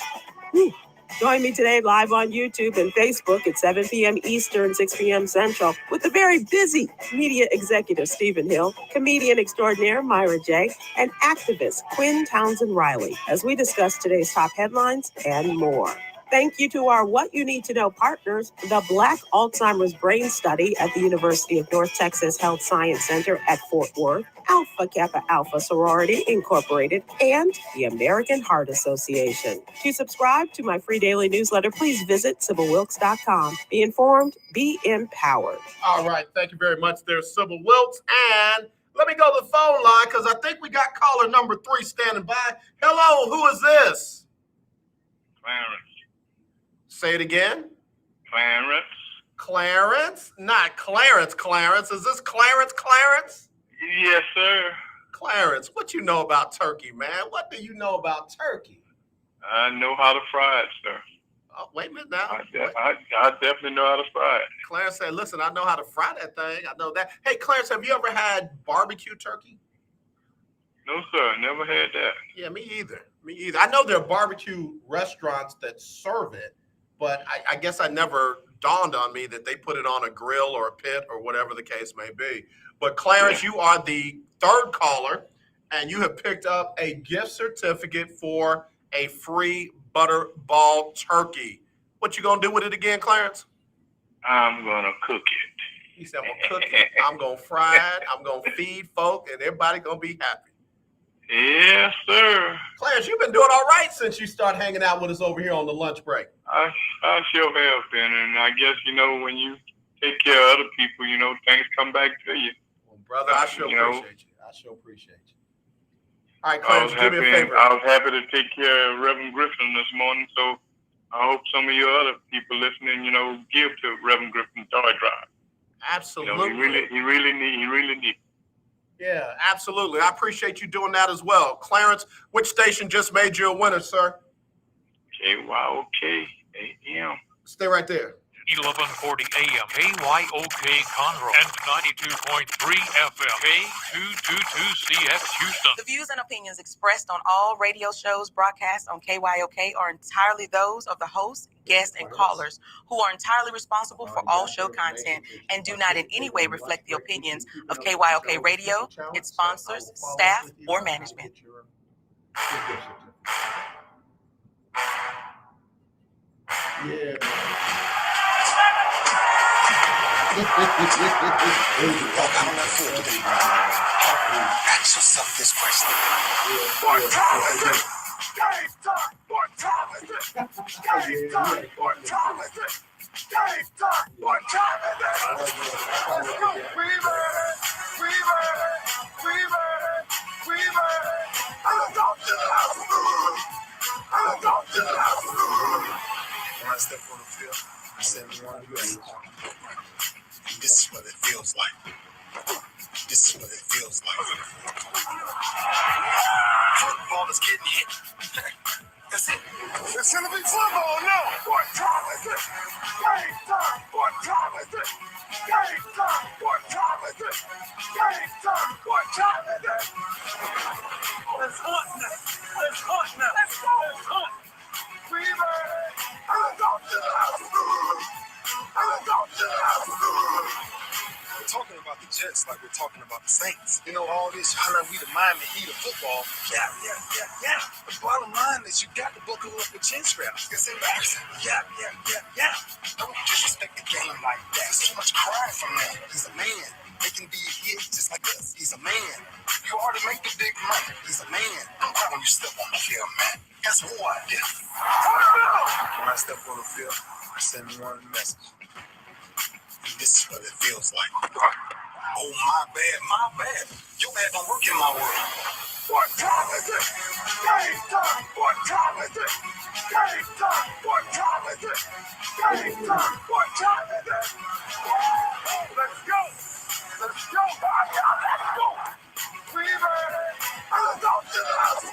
Join me today live on YouTube and Facebook at 7 p.m. Eastern, 6 p.m. Central with the very busy media executive Stephen Hill, comedian extraordinaire Myra J., and activist Quinn Townsend Riley as we discuss today's top headlines and more. Thank you to our What You Need to Know partners, the Black Alzheimer's Brain Study at the University of North Texas Health Science Center at Fort Worth, Alpha Kappa Alpha Sorority Incorporated, and the American Heart Association. To subscribe to my free daily newsletter, please visit SybilWilkes.com. Be informed, be empowered. All right. Thank you very much there, Sybil Wilkes. And let me go to the phone line because I think we got caller number 3 standing by. Hello, who is this? Clarence. Say it again. Clarence. Clarence? Not Clarence. Clarence. Is this Clarence? Clarence? Yes, sir. Clarence, what you know about turkey, man? What do you know about turkey? I know how to fry it, sir. Oh, wait a minute now. I definitely know how to fry it. Clarence said, listen, I know how to fry that thing. I know that. Hey, Clarence, have you ever had barbecue turkey? No, sir. Never had that. Yeah, me either. I know there are barbecue restaurants that serve it, but I guess I never dawned on me that they put it on a grill or a pit or whatever the case may be. But Clarence, you are the third caller, and you have picked up a gift certificate for a free Butterball turkey. What you gonna do with it again, Clarence? I'm gonna cook it. He said, I'm gonna cook it, I'm gonna fry it, I'm gonna feed folk, and everybody gonna be happy. Yes, sir. Clarence, you've been doing all right since you started hanging out with us over here on the lunch break. I sure have been, and I guess, when you take care of other people, things come back to you. Well, brother, I sure appreciate you. All right, Clarence, do me a favor. I was happy to take care of Reverend Griffin this morning, so I hope some of your other people listening, give to Reverend Griffin's toy drive. Absolutely. He really needs. Yeah, absolutely. I appreciate you doing that as well. Clarence, which station just made you a winner, sir? KYOK AM. Stay right there. 1140 AM, KYOK Conroe, and 92.3 FM, K222CX Houston. The views and opinions expressed on all radio shows broadcast on KYOK are entirely those of the hosts, guests, and callers, who are entirely responsible for all show content and do not in any way reflect the opinions of KYOK Radio, its sponsors, staff, or management. Yeah. Ask yourself this question. What time is it? Game time. What time is it? Game time. What time is it? Game time. What time is it? Let's go. We ready. I'm going to the house. When I step on the field, I send one message. This is what it feels like. This is what it feels like. Football is getting hit. That's it. It's gonna be football now. What time is it? Game time. What time is it? Game time. What time is it? Game time. What time is it? Let's hunt now. Let's go. We ready. I'm going to the house. We're talking about the Jets like we're talking about the Saints. All this hollering we the Miami Heat of football. Yeah. The bottom line is you got to buckle up the chin straps. It's embarrassing. Yeah. Don't disrespect the game like that. There's too much crying from that. He's a man. They can be a hit just like us. He's a man. You already make the big money. He's a man. I'm proud when you step on the field, man. That's who I did. When I step on the field, I send one message. This is what it feels like. Oh, my bad. Your bad don't work in my world. What time is it? Game time. What time is it? Game time. What time is it? Game time. What time is it? Let's go. Let's go. We ready. I'm going to the house.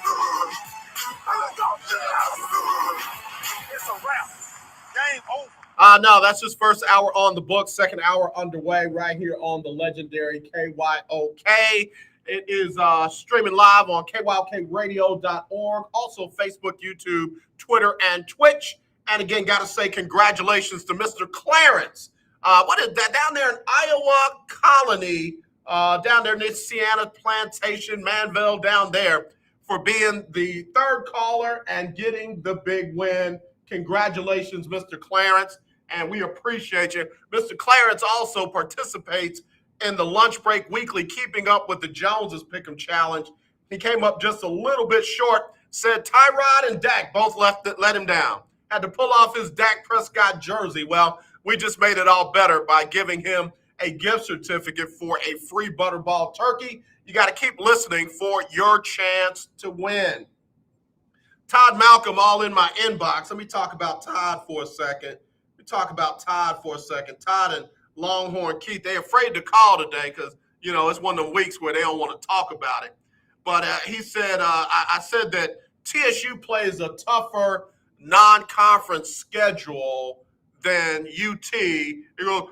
It's a wrap. Game over. No, that's his first hour on the books, second hour underway right here on the legendary KYOK. It is streaming live on KYOKradio.org, also Facebook, YouTube, Twitter, and Twitch. And again, got to say congratulations to Mr. Clarence. What is that? Down there in Iowa Colony, down there near Sienna Plantation, Manville, down there, for being the third caller and getting the big win. Congratulations, Mr. Clarence, and we appreciate you. Mr. Clarence also participates in the Lunch Break Weekly Keeping Up with the Joneses Pick'em Challenge. He came up just a little bit short, said Tyrod and Dak both let him down. Had to pull off his Dak Prescott jersey. Well, we just made it all better by giving him a gift certificate for a free Butterball turkey. You got to keep listening for your chance to win. Todd Malcolm all in my inbox. Let me talk about Todd for a second. Todd and Longhorn Keith, they're afraid to call today because, it's one of the weeks where they don't want to talk about it. But he said, I said that TSU plays a tougher non-conference schedule than UT. He goes,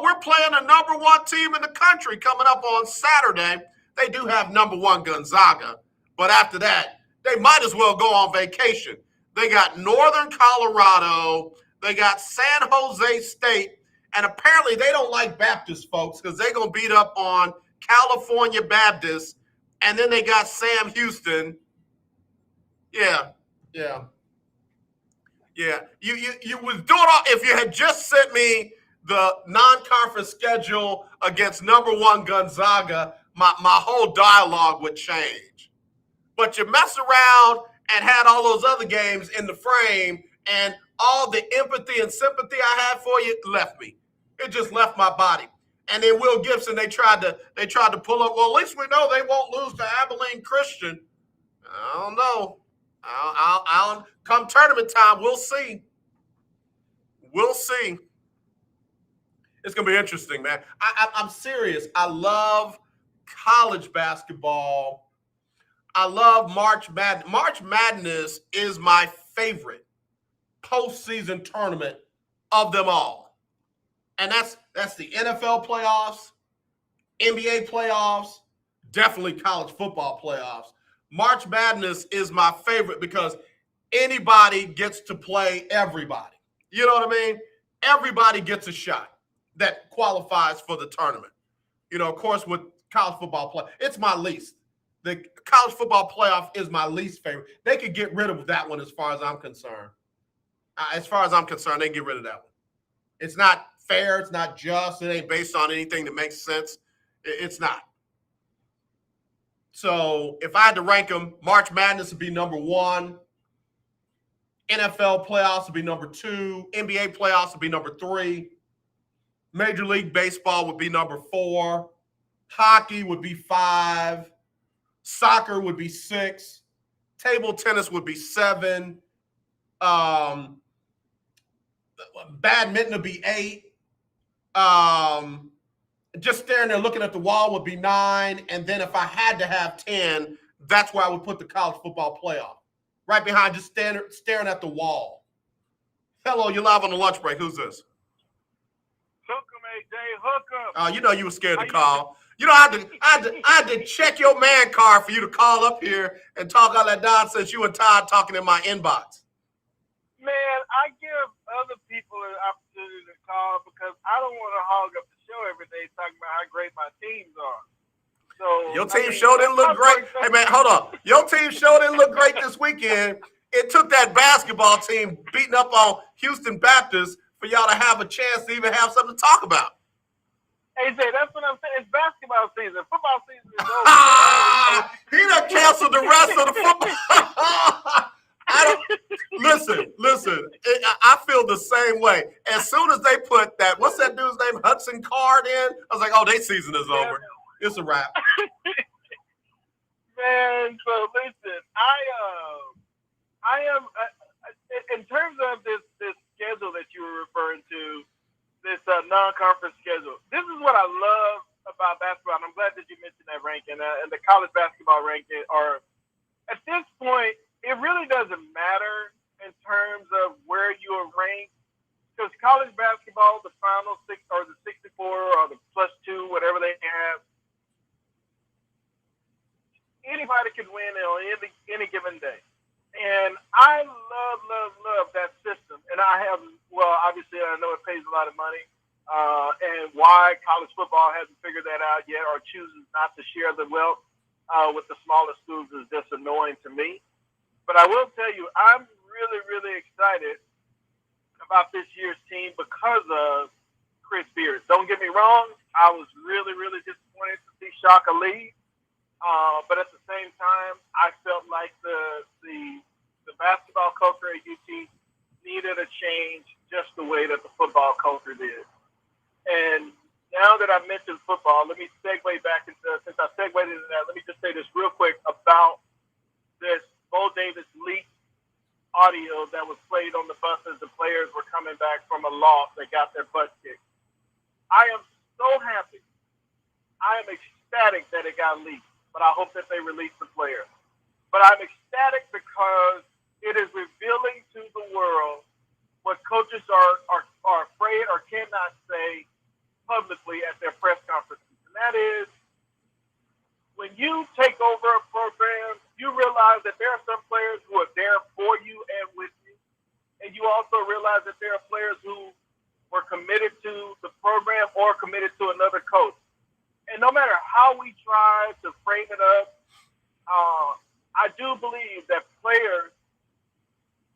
we're playing a number one team in the country coming up on Saturday. They do have number one Gonzaga. But after that, they might as well go on vacation. They got Northern Colorado. They got San Jose State. And apparently they don't like Baptist folks because they're going to beat up on California Baptist. And then they got Sam Houston. Yeah. You was doing all, if you had just sent me the non-conference schedule against number one Gonzaga, my whole dialogue would change. But you mess around and had all those other games in the frame, and all the empathy and sympathy I had for you left me. It just left my body. And then Will Gibson, they tried to pull up. Well, at least we know they won't lose to Abilene Christian. I don't know. I'll come tournament time. We'll see. We'll see. It's gonna be interesting, man. I'm serious. I love college basketball. I love March Madness. March Madness is my favorite postseason tournament of them all, and that's the NFL playoffs, NBA playoffs, definitely college football playoffs. March Madness is my favorite because anybody gets to play everybody. You know what I mean? Everybody gets a shot that qualifies for the tournament. You know, of course, with college football play, it's my least. The college football playoff is my least favorite. They could get rid of that one as far as I'm concerned. They can get rid of that one. It's not fair. It's not just. It ain't based on anything that makes sense. It's not. So if I had to rank them, March Madness would be number one. NFL playoffs would be number two. NBA playoffs would be number three. Major League Baseball would be number four. Hockey would be five. Soccer would be six. Table tennis would be seven. Badminton would be eight. Just staring there looking at the wall would be nine. And then if I had to have 10, that's where I would put the college football playoff. Right behind, just staring at the wall. Hello, you're live on the lunch break. Who's this? Hook 'em, AJ. Hook 'em. You know you were scared to call. You know, I had to check your man card for you to call up here and talk all that nonsense you and Todd talking in my inbox. Man, I give other people an opportunity to call because I don't want to hog up the show every day talking about how great my teams are. So your team sure didn't look great. Hey, man, hold on. Your team sure didn't look great this weekend. It took that basketball team beating up on Houston Baptist for y'all to have a chance to even have something to talk about. AJ, that's what I'm saying. It's basketball season. Football season is over. He done canceled the rest of the football. Listen. I feel the same way. As soon as they put that, what's that dude's name, Hudson Card in, I was like, oh, their season is over. It's a wrap. Man, so listen, I am in terms of this schedule that you were referring to, this non-conference schedule. This is what I love about basketball, and I'm glad that you mentioned that ranking and the college basketball ranking. Or at this point, it really doesn't matter in terms of where you are ranked, because college basketball, the final six or the 64 or the +2, whatever they have, anybody can win on any given day. And I love that system. And obviously I know it pays a lot of money. And why college football hasn't figured that out yet or chooses not to share the wealth with the smaller schools is just annoying to me. But I will tell you, I'm really, really excited about this year's team because of Chris Beard. Don't get me wrong, I was really, really disappointed to see Shaka leave. But at the same time, I felt like the basketball culture at UT needed a change just the way that the football culture did. And now that I mentioned football, let me segue back into, since I segued into that, let me just say this real quick about this Bo Davis leak audio that was played on the bus as the players were coming back from a loss that got their butt kicked. I am so happy. I am ecstatic that it got leaked, but I hope that they release the players. But I'm ecstatic because it is revealing to the world what coaches are afraid or cannot say publicly at their press conferences. And that is, when you take over a program, you realize that there are some players who are there for you and with you. And you also realize that there are players who were committed to the program or committed to another coach. And no matter how we try to frame it up, I do believe that players,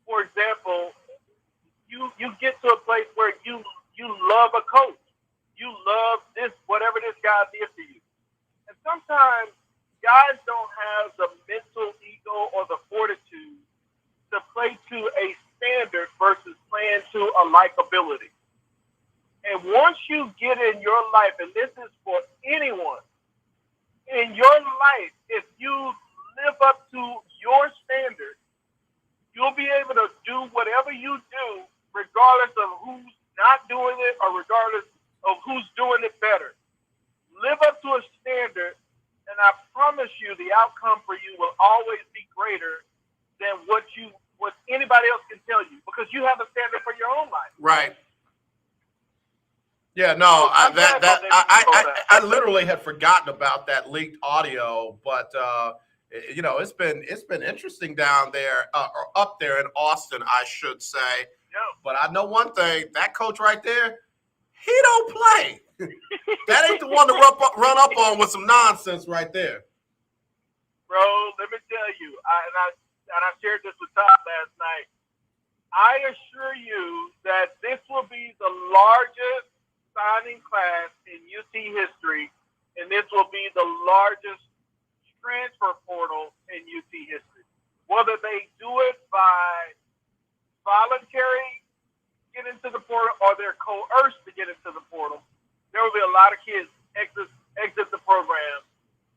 for example, you get to a place where you love a coach. You love this, whatever this guy did for you. And sometimes guys don't have the mental ego or the fortitude to play to a standard versus playing to a likability. And once you get in your life, and this is for anyone, in your life, if you live up to your standard, you'll be able to do whatever you do, regardless of who's not doing it or regardless of who's doing it better. Live up to a standard, and I promise you the outcome for you will always be greater than what anybody else can tell you, because you have a standard for your own life. Right. Yeah, no, I literally had forgotten about that leaked audio, but it's been interesting down there, or up there in Austin, I should say. Yeah. But I know one thing: that coach right there, he don't play. That ain't the one to run up on with some nonsense right there. Bro, let me tell you, I shared this with Todd last night. I assure you that this will be the largest signing class in UT history, and this will be the largest transfer portal in UT history. Whether they do it by voluntary get into the portal or they're coerced to get into the portal, there will be a lot of kids exit the program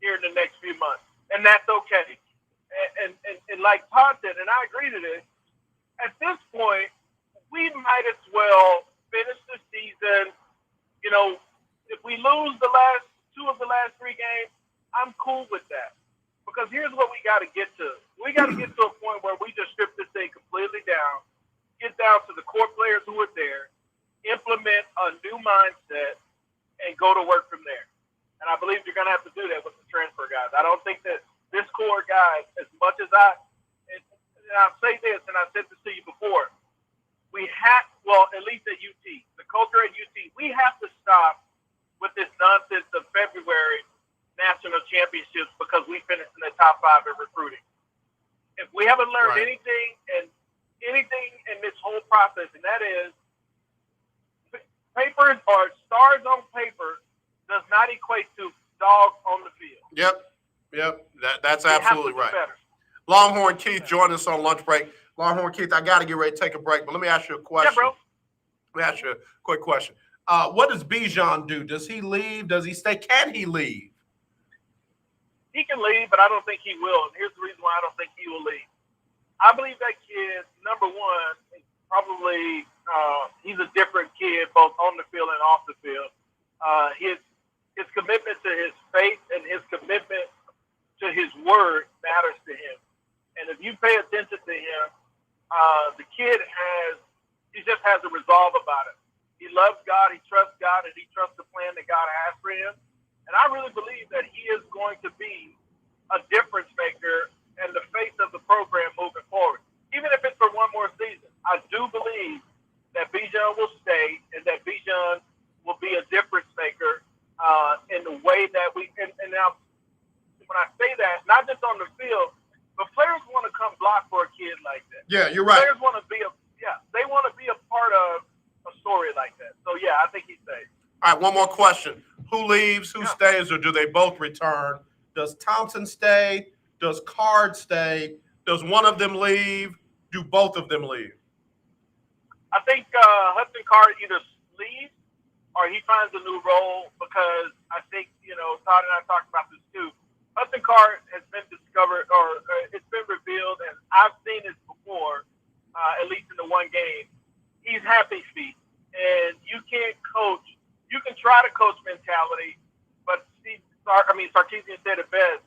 here in the next few months, and that's okay. And like Todd said, and I agree to this, at this point, we might as well finish the season. If we lose two of the last three games, I'm cool with that. Because here's what we got to get to. We got to get to a point where we just strip this thing completely down, get down to the core players who are there, implement a new mindset, and go to work from there. And I believe you're going to have to do that with the transfer guys. I don't think that this core guys, as much as and I'll say this, and I've said this to you before, at least at UT, the culture at UT, we have to stop with this nonsense of February national championships because we finished in the top 5 in recruiting. If we haven't learned anything in this whole process, and that is papers or stars on paper does not equate to dogs on the field. Yep. That's absolutely right. Longhorn Keith joined us on lunch break. Longhorn Keith, I got to get ready to take a break, but let me ask you a question. Yeah, bro. Let me ask you a quick question. What does Bijan do? Does he leave? Does he stay? Can he leave? He can leave, but I don't think he will. And here's the reason why I don't think he will leave. I believe that kid, number one, probably he's a different kid both on the field and off the field. His commitment to his faith and his commitment to his word matters to him. And if you pay attention to him, the kid just has a resolve about it. He loves God, he trusts God, and he trusts the plan that God has for him. And I really believe that he is going to be a difference maker and the face of the program moving forward. Even if it's for one more season, I do believe that Bijan will stay and that Bijan will be a difference maker in the way that and now when I say that, not just on the field, but players want to come block for a kid like that. Yeah, you're right. Players want to be they want to be a part of a story like that. So yeah, I think he stays. All right, one more question. Who leaves, who stays, or do they both return? Does Thompson stay? Does Card stay? Does one of them leave? Do both of them leave? I think Hudson Card either leaves or he finds a new role, because I think, Todd and I talked about this too. Hudson Card has been discovered, or it's been revealed, and I've seen this before, at least in the one game. He's happy feet, and you can't coach. You can try to coach mentality, but Sarkisian said it best.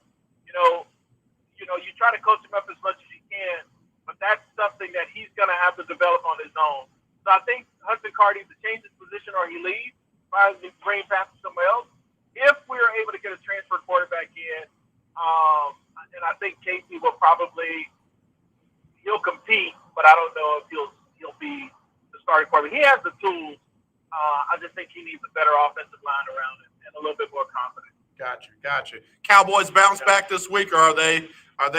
You try to coach him up as much as you can, but that's something that he's going to have to develop on his own. So I think Hudson Card either changes position or he leaves, tries to bring pass to somewhere else. If we're able to get a transfer quarterback in, and I think Casey will he'll compete, but I don't know if he'll be the starting quarterback. He has the tools. I just think he needs a better offensive line around him and a little bit more confidence. Gotcha. Cowboys bounce back this week, or are they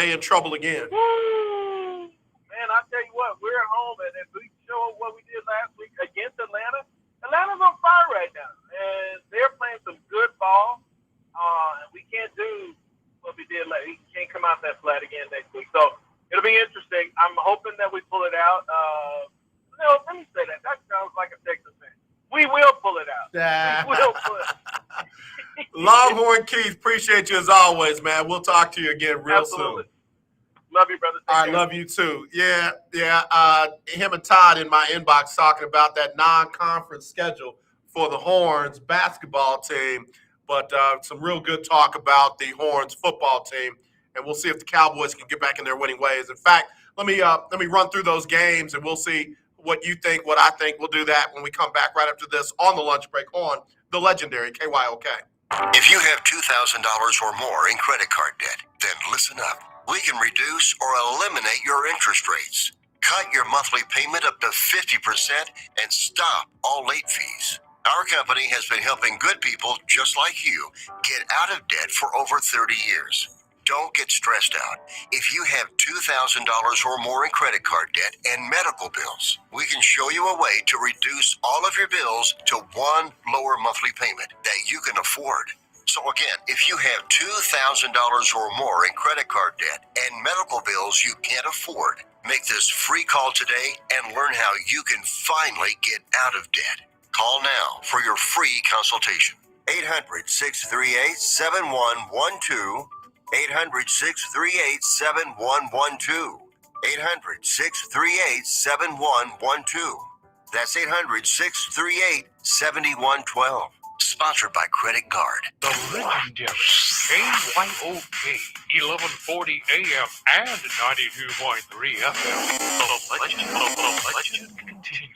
in trouble again? Woo! Man, I tell you what, we're at home, and if we show what we did last week against Atlanta's on fire right now, and they're playing some good ball. And we can't do what we did last. We can't come out that flat again next week. So it'll be interesting. I'm hoping that we pull it out. Let me say that. That sounds like a Texas fan. We will pull it out. We will pull it out. Longhorn Keith, appreciate you as always, man. We'll talk to you again real soon. Love you. I love you too. Yeah. Him and Todd in my inbox talking about that non-conference schedule for the Horns basketball team, but some real good talk about the Horns football team, and we'll see if the Cowboys can get back in their winning ways. In fact, let me run through those games, and we'll see what you think, what I think. We'll do that when we come back right after this on the lunch break on the legendary KYOK. If you have $2,000 or more in credit card debt, then listen up. We can reduce or eliminate your interest rates. Cut your monthly payment up to 50% and stop all late fees. Our company has been helping good people just like you get out of debt for over 30 years. Don't get stressed out. If you have $2,000 or more in credit card debt and medical bills, we can show you a way to reduce all of your bills to one lower monthly payment that you can afford. So again, if you have $2,000 or more in credit card debt and medical bills you can't afford, make this free call today and learn how you can finally get out of debt. Call now for your free consultation. 800-638-7112. 800-638-7112. 800-638-7112. That's 800-638-7112. Sponsored by Credit Guard. The legendary KYOK 1140 AM and 92.3 FM. The legend continues.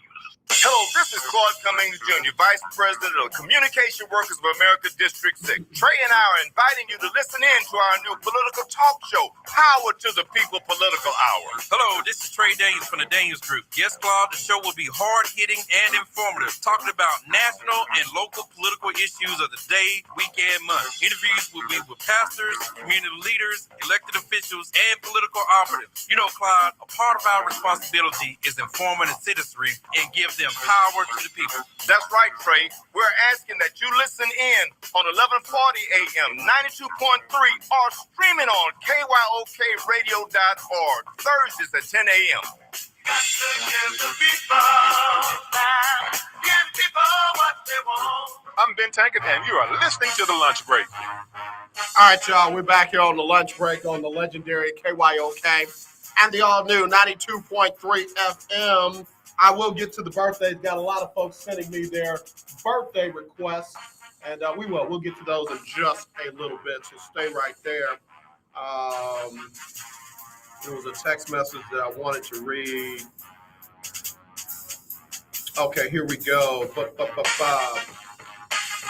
Hello, this is Claude Cummings Jr., Vice President of Communication Workers of America District 6. Trey and I are inviting you to listen in to our new political talk show, Power to the People Political Hour. Hello, this is Trey Daniels from the Daniels Group. Yes, Claude, the show will be hard-hitting and informative, talking about national and local political issues of the day, week, and month. Interviews will be with pastors, community leaders, elected officials, and political operatives. You know, Claude, a part of our responsibility is informing the citizenry and give them power to the people. That's right, Trey. We're asking that you listen in on 1140 AM, 92.3, or streaming on KYOKradio.org, Thursdays at 10 a.m. Got to give the people time. Give people what they want. I'm Ben Tankard, and you are listening to The Lunch Break. All right, y'all, we're back here on the lunch break on the legendary KYOK and the all-new 92.3 FM. I will get to the birthdays. Got a lot of folks sending me their birthday requests, and we'll get to those in just a little bit, so stay right there. There was a text message that I wanted to read. Okay, here we go.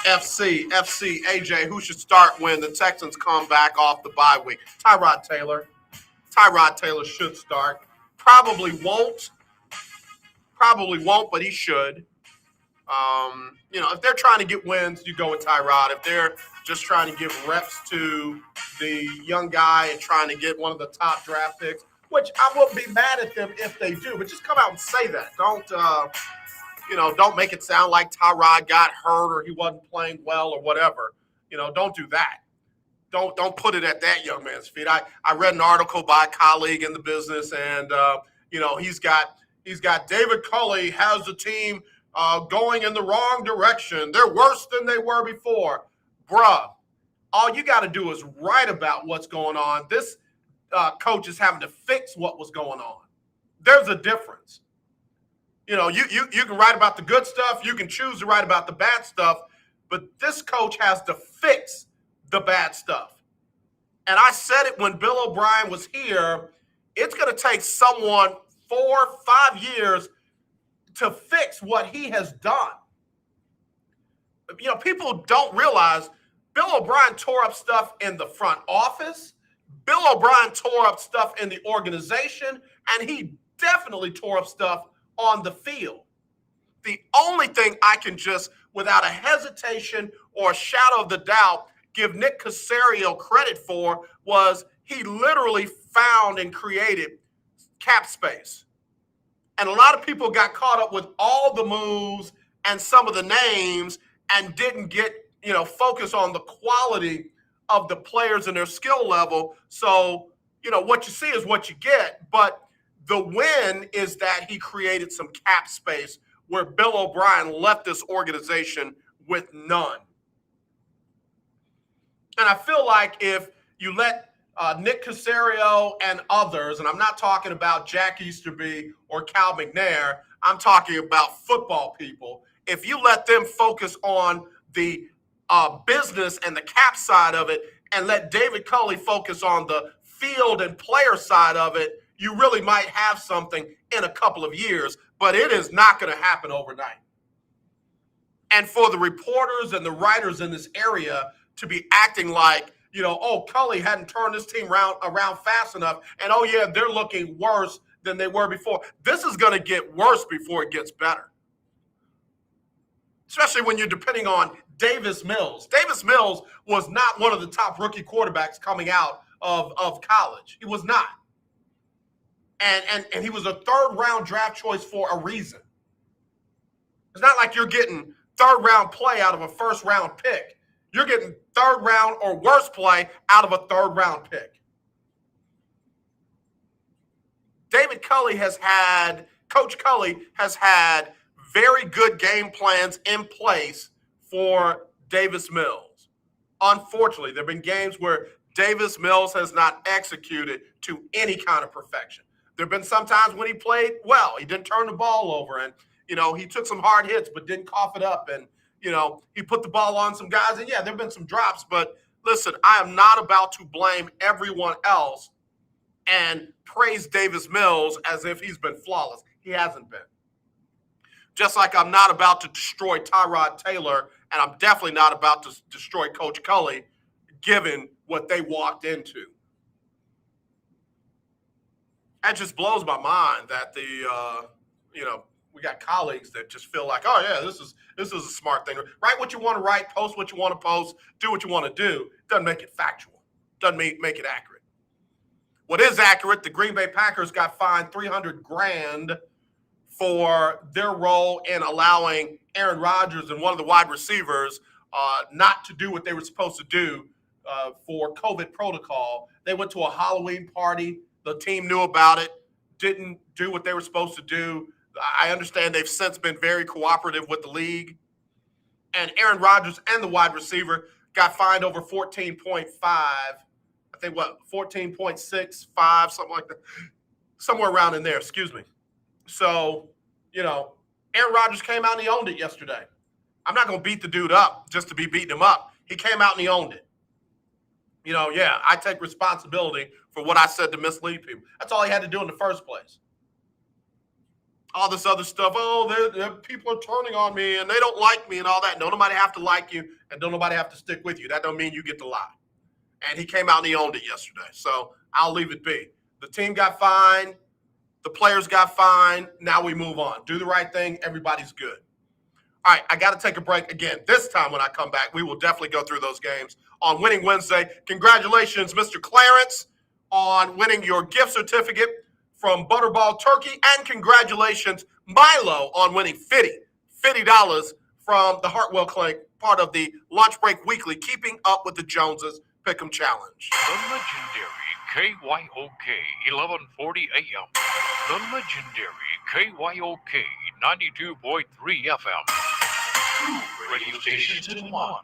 FC, AJ, who should start when the Texans come back off the bye week? Tyrod Taylor. Tyrod Taylor should start. Probably won't, but he should. If they're trying to get wins, you go with Tyrod. If they're just trying to give reps to the young guy and trying to get one of the top draft picks, which I wouldn't be mad at them if they do, but just come out and say that. Don't make it sound like Tyrod got hurt or he wasn't playing well or whatever. Don't do that. Don't put it at that young man's feet. I read an article by a colleague in the business, and he's got David Culley has the team going in the wrong direction. They're worse than they were before. Bruh, all you got to do is write about what's going on. This coach is having to fix what was going on. There's a difference. You can write about the good stuff. You can choose to write about the bad stuff. But this coach has to fix the bad stuff. And I said it when Bill O'Brien was here. It's going to take someone 4-5 years to fix what he has done. People don't realize Bill O'Brien tore up stuff in the front office. Bill O'Brien tore up stuff in the organization, and he definitely tore up stuff on the field. The only thing I can just, without a hesitation or a shadow of the doubt, give Nick Caserio credit for was he literally found and created cap space. And a lot of people got caught up with all the moves and some of the names and didn't get, focus on the quality of the players and their skill level. So, what you see is what you get. But the win is that he created some cap space where Bill O'Brien left this organization with none. And I feel like if you let Nick Casario and others, and I'm not talking about Jack Easterby or Cal McNair, I'm talking about football people. If you let them focus on the business and the cap side of it and let David Culley focus on the field and player side of it, you really might have something in a couple of years, but it is not going to happen overnight. And for the reporters and the writers in this area to be acting like, oh, Culley hadn't turned this team around fast enough, and oh yeah, they're looking worse than they were before. This is going to get worse before it gets better. Especially when you're depending on Davis Mills. Davis Mills was not one of the top rookie quarterbacks coming out of college. He was not. And he was a third-round draft choice for a reason. It's not like you're getting third-round play out of a first-round pick. You're getting third-round or worse play out of a third-round pick. Coach Culley has had very good game plans in place for Davis Mills. Unfortunately, there have been games where Davis Mills has not executed to any kind of perfection. There have been some times when he played well. He didn't turn the ball over, and he took some hard hits but didn't cough it up, and he put the ball on some guys. And yeah, there have been some drops, but listen, I am not about to blame everyone else and praise Davis Mills as if he's been flawless. He hasn't been. Just like I'm not about to destroy Tyrod Taylor, and I'm definitely not about to destroy Coach Culley, given what they walked into. That just blows my mind that we got colleagues that just feel like, oh yeah, this is a smart thing. Write what you want to write, post what you want to post, do what you want to do. Doesn't make it factual. Doesn't make it accurate. What is accurate, the Green Bay Packers got fined $300,000 for their role in allowing Aaron Rodgers and one of the wide receivers not to do what they were supposed to do for COVID protocol. They went to a Halloween party. The team knew about it, didn't do what they were supposed to do. I understand they've since been very cooperative with the league. And Aaron Rodgers and the wide receiver got fined over 14.5. I think 14.65, something like that. Somewhere around in there, excuse me. So, Aaron Rodgers came out and he owned it yesterday. I'm not going to beat the dude up just to be beating him up. He came out and he owned it. I take responsibility for what I said to mislead people. That's all he had to do in the first place. All this other stuff, people are turning on me and they don't like me and all that. Don't nobody have to like you and don't nobody have to stick with you. That don't mean you get to lie. And he came out and he owned it yesterday. So I'll leave it be. The team got fined. The players got fined. Now we move on. Do the right thing. Everybody's good. All right, I got to take a break again. This time when I come back, we will definitely go through those games on Winning Wednesday. Congratulations, Mr. Clarence, on winning your gift certificate from Butterball Turkey. And congratulations, Milo, on winning $50 from the Hartwell Clinic, part of the Lunch Break Weekly, Keeping Up with the Joneses Pick'em Challenge. The legendary KYOK 1140 AM. The legendary KYOK 92.3 FM. Radio stations in one.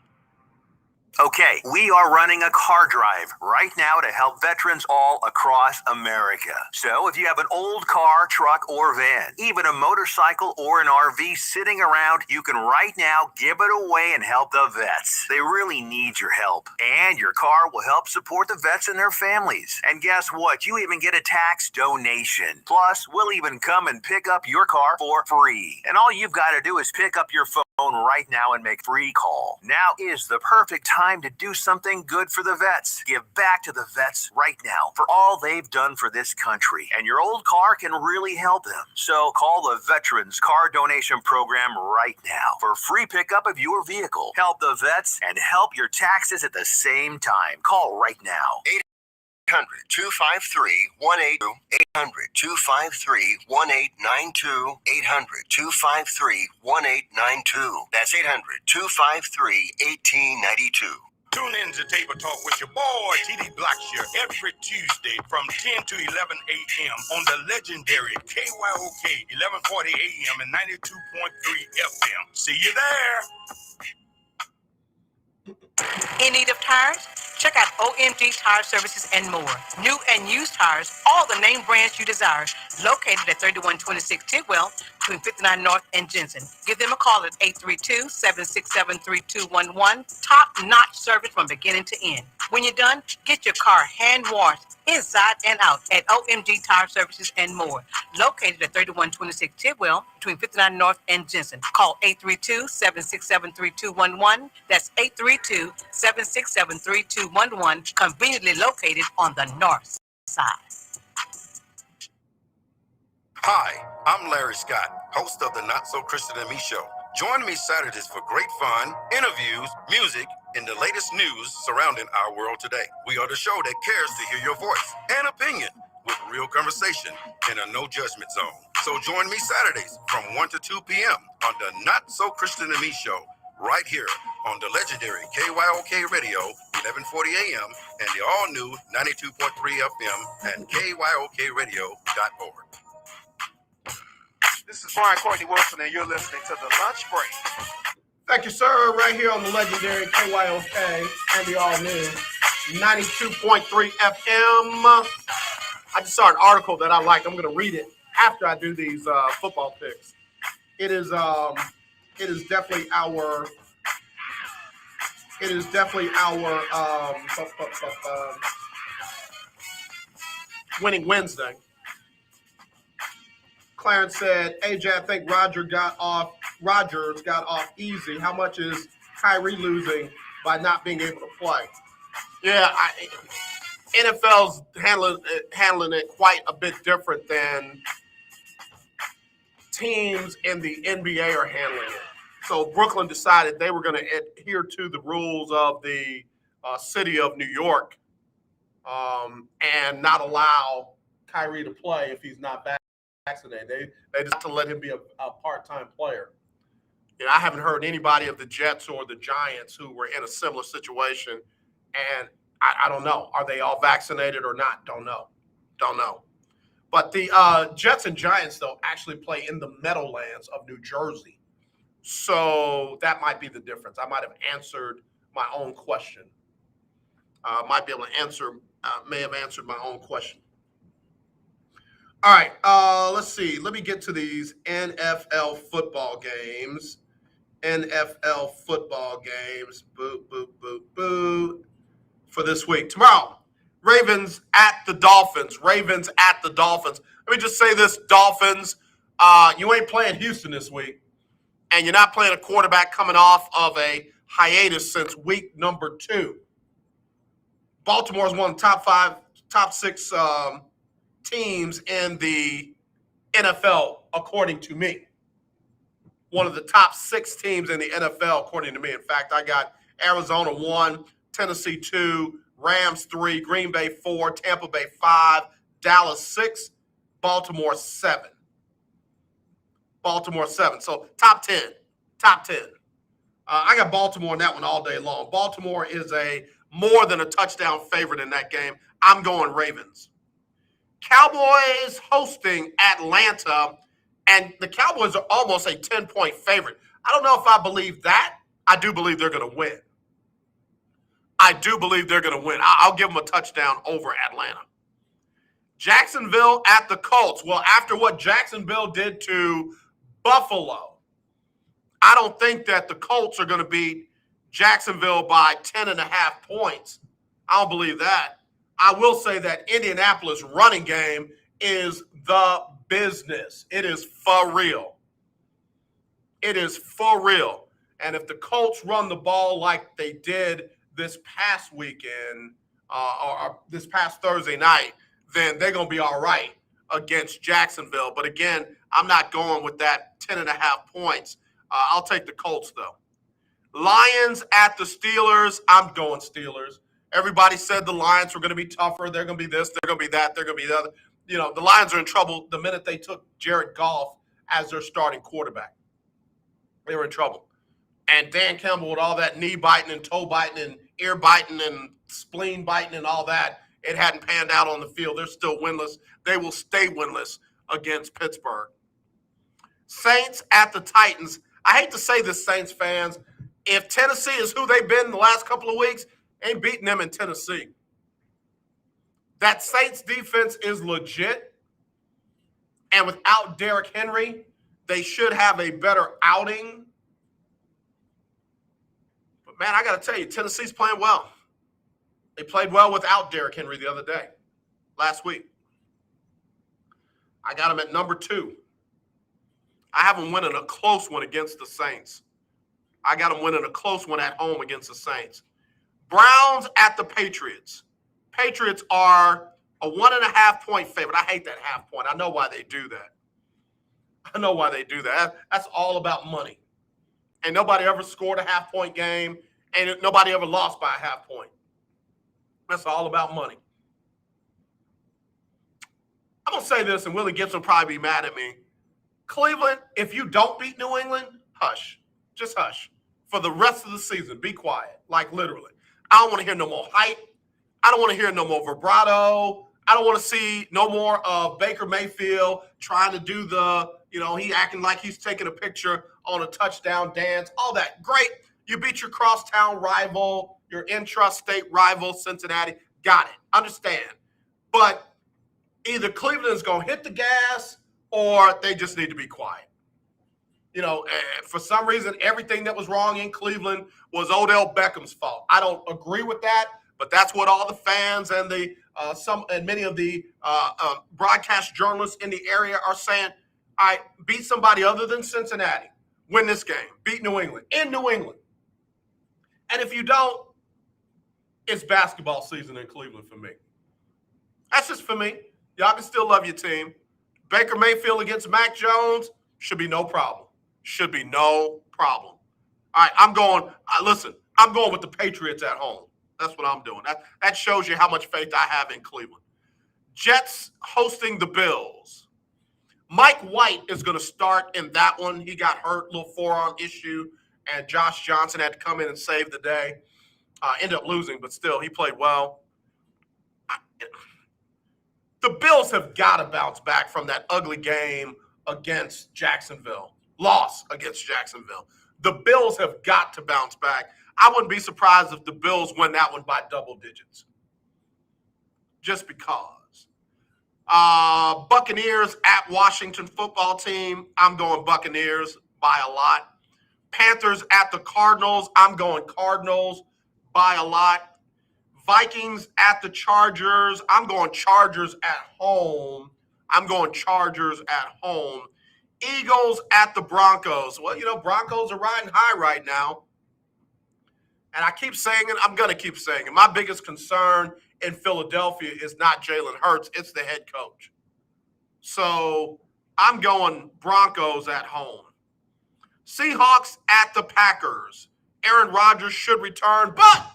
Okay, we are running a car drive right now to help veterans all across America. So if you have an old car, truck, or van, even a motorcycle or an RV sitting around, you can right now give it away and help the vets. They really need your help. And your car will help support the vets and their families. And guess what? You even get a tax donation. Plus, we'll even come and pick up your car for free. And all you've got to do is pick up your phone right now and make a free call. Now is the perfect time to do something good for the vets. Give back to the vets right now for all they've done for this country. And your old car can really help them. So call the Veterans Car Donation Program right now for free pickup of your vehicle. Help the vets and help your taxes at the same time. Call right now. 800-253-1892. 800-253-1892. 800-253-1892. That's 800-253-1892. Tune in to Table Talk with your boy, TD Blackshear, every Tuesday from 10 to 11 a.m. on the legendary KYOK 1140 a.m. and 92.3 FM. See you there. In need of tires? Check out OMG Tire Services and more. New and used tires, all the name brands you desire. Located at 3126 Tidwell between 59 North and Jensen. Give them a call at 832-767-3211. Top-notch service from beginning to end. When you're done, get your car hand washed inside and out at OMG Tire Services and more. Located at 3126 Tidwell between 59 North and Jensen. Call 832-767-3211. That's 832-767-3211. Conveniently located on the north side. Hi, I'm Larry Scott, host of the Not So Christian and Me show. Join me Saturdays for great fun, interviews, music, and the latest news surrounding our world today. We are the show that cares to hear your voice and opinion with real conversation in a no judgment zone. So join me Saturdays from 1 to 2 p.m. on the Not So Christian and Me show, right here on the legendary KYOK Radio, 1140 a.m. and the all-new 92.3 FM and KYOKradio.org. This is Brian Courtney Wilson, and you're listening to The Lunch Break. Thank you, sir. Right here on the legendary KYOK and the all-new 92.3 FM. I just saw an article that I liked. I'm going to read it after I do these football picks. It is definitely our Winning Wednesday. Clarence said, AJ, I think Rodgers got off easy. How much is Kyrie losing by not being able to play? Yeah, NFL's handling it quite a bit different than teams in the NBA are handling it. So Brooklyn decided they were going to adhere to the rules of the city of New York and not allow Kyrie to play if he's not vaccinated. They just have to let him be a part-time player. You know, I haven't heard anybody of the Jets or the Giants who were in a similar situation, and I don't know. Are they all vaccinated or not? Don't know. But the Jets and Giants, though, actually play in the Meadowlands of New Jersey. So that might be the difference. I might have answered my own question. May have answered my own question. All right, let's see. Let me get to these NFL football games. Boo. For this week. Tomorrow, Ravens at the Dolphins. Let me just say this, Dolphins, you ain't playing Houston this week, and you're not playing a quarterback coming off of a hiatus since week number 2. Baltimore is one of the top 6 teams in the NFL, according to me. One of the top 6 teams in the NFL, according to me. In fact, I got Arizona 1, Tennessee 2, Rams 3, Green Bay 4, Tampa Bay 5, Dallas 6, Baltimore 7. So top 10. I got Baltimore in that one all day long. Baltimore is a more than a touchdown favorite in that game. I'm going Ravens. Cowboys hosting Atlanta, and the Cowboys are almost a 10-point favorite. I don't know if I believe that. I do believe they're going to win. I'll give them a touchdown over Atlanta. Jacksonville at the Colts. Well, after what Jacksonville did to Buffalo, I don't think that the Colts are going to beat Jacksonville by 10.5 points. I don't believe that. I will say that Indianapolis running game is the business. It is for real. And if the Colts run the ball like they did this past weekend or this past Thursday night, then they're going to be all right against Jacksonville. But again, I'm not going with that 10.5 points. I'll take the Colts, though. Lions at the Steelers. I'm going Steelers. Everybody said the Lions were going to be tougher. They're going to be this. They're going to be that. They're going to be the other. You know, the Lions are in trouble the minute they took Jared Goff as their starting quarterback. They were in trouble. And Dan Campbell with all that knee biting and toe biting and ear biting and spleen biting and all that, it hadn't panned out on the field. They're still winless. They will stay winless against Pittsburgh. Saints at the Titans. I hate to say this, Saints fans. If Tennessee is who they've been the last couple of weeks, Ain't beating them in Tennessee. That Saints defense is legit. And without Derrick Henry, they should have a better outing. But, man, I got to tell you, Tennessee's playing well. They played well without Derrick Henry the other day, last week. I got them at number 2. I have them winning a close one against the Saints. I got them winning a close one at home against the Saints. Browns at the Patriots. Patriots are a 1.5-point favorite. I hate that half point. I know why they do that. That's all about money. And nobody ever scored a half-point game, and nobody ever lost by a half point. That's all about money. I'm going to say this, and Willie Gibson will probably be mad at me. Cleveland, if you don't beat New England, hush. Just hush. For the rest of the season, be quiet. Like, literally. I don't want to hear no more hype. I don't want to hear no more vibrato. I don't want to see no more of Baker Mayfield trying to do he acting like he's taking a picture on a touchdown dance. All that. Great. You beat your crosstown rival, your intrastate rival, Cincinnati. Got it. Understand. But either Cleveland is going to hit the gas or they just need to be quiet. For some reason, everything that was wrong in Cleveland was Odell Beckham's fault. I don't agree with that, but that's what all the fans and many of the broadcast journalists in the area are saying. I beat somebody other than Cincinnati. Win this game. Beat New England. In New England. And if you don't, it's basketball season in Cleveland for me. That's just for me. Y'all can still love your team. Baker Mayfield against Mac Jones should be no problem. Should be no problem. All right, I'm going with the Patriots at home. That's what I'm doing. That shows you how much faith I have in Cleveland. Jets hosting the Bills. Mike White is going to start in that one. He got hurt, little forearm issue, and Josh Johnson had to come in and save the day. Ended up losing, but still, he played well. The Bills have got to bounce back from that ugly game against Jacksonville. Loss against Jacksonville. The Bills have got to bounce back. I wouldn't be surprised if the Bills win that one by double digits. Just because. Buccaneers at Washington football team. I'm going Buccaneers by a lot. Panthers at the Cardinals. I'm going Cardinals by a lot. Vikings at the Chargers. I'm going Chargers at home. Eagles at the Broncos. Well, Broncos are riding high right now. And I keep saying it. I'm going to keep saying it. My biggest concern in Philadelphia is not Jalen Hurts. It's the head coach. So I'm going Broncos at home. Seahawks at the Packers. Aaron Rodgers should return, but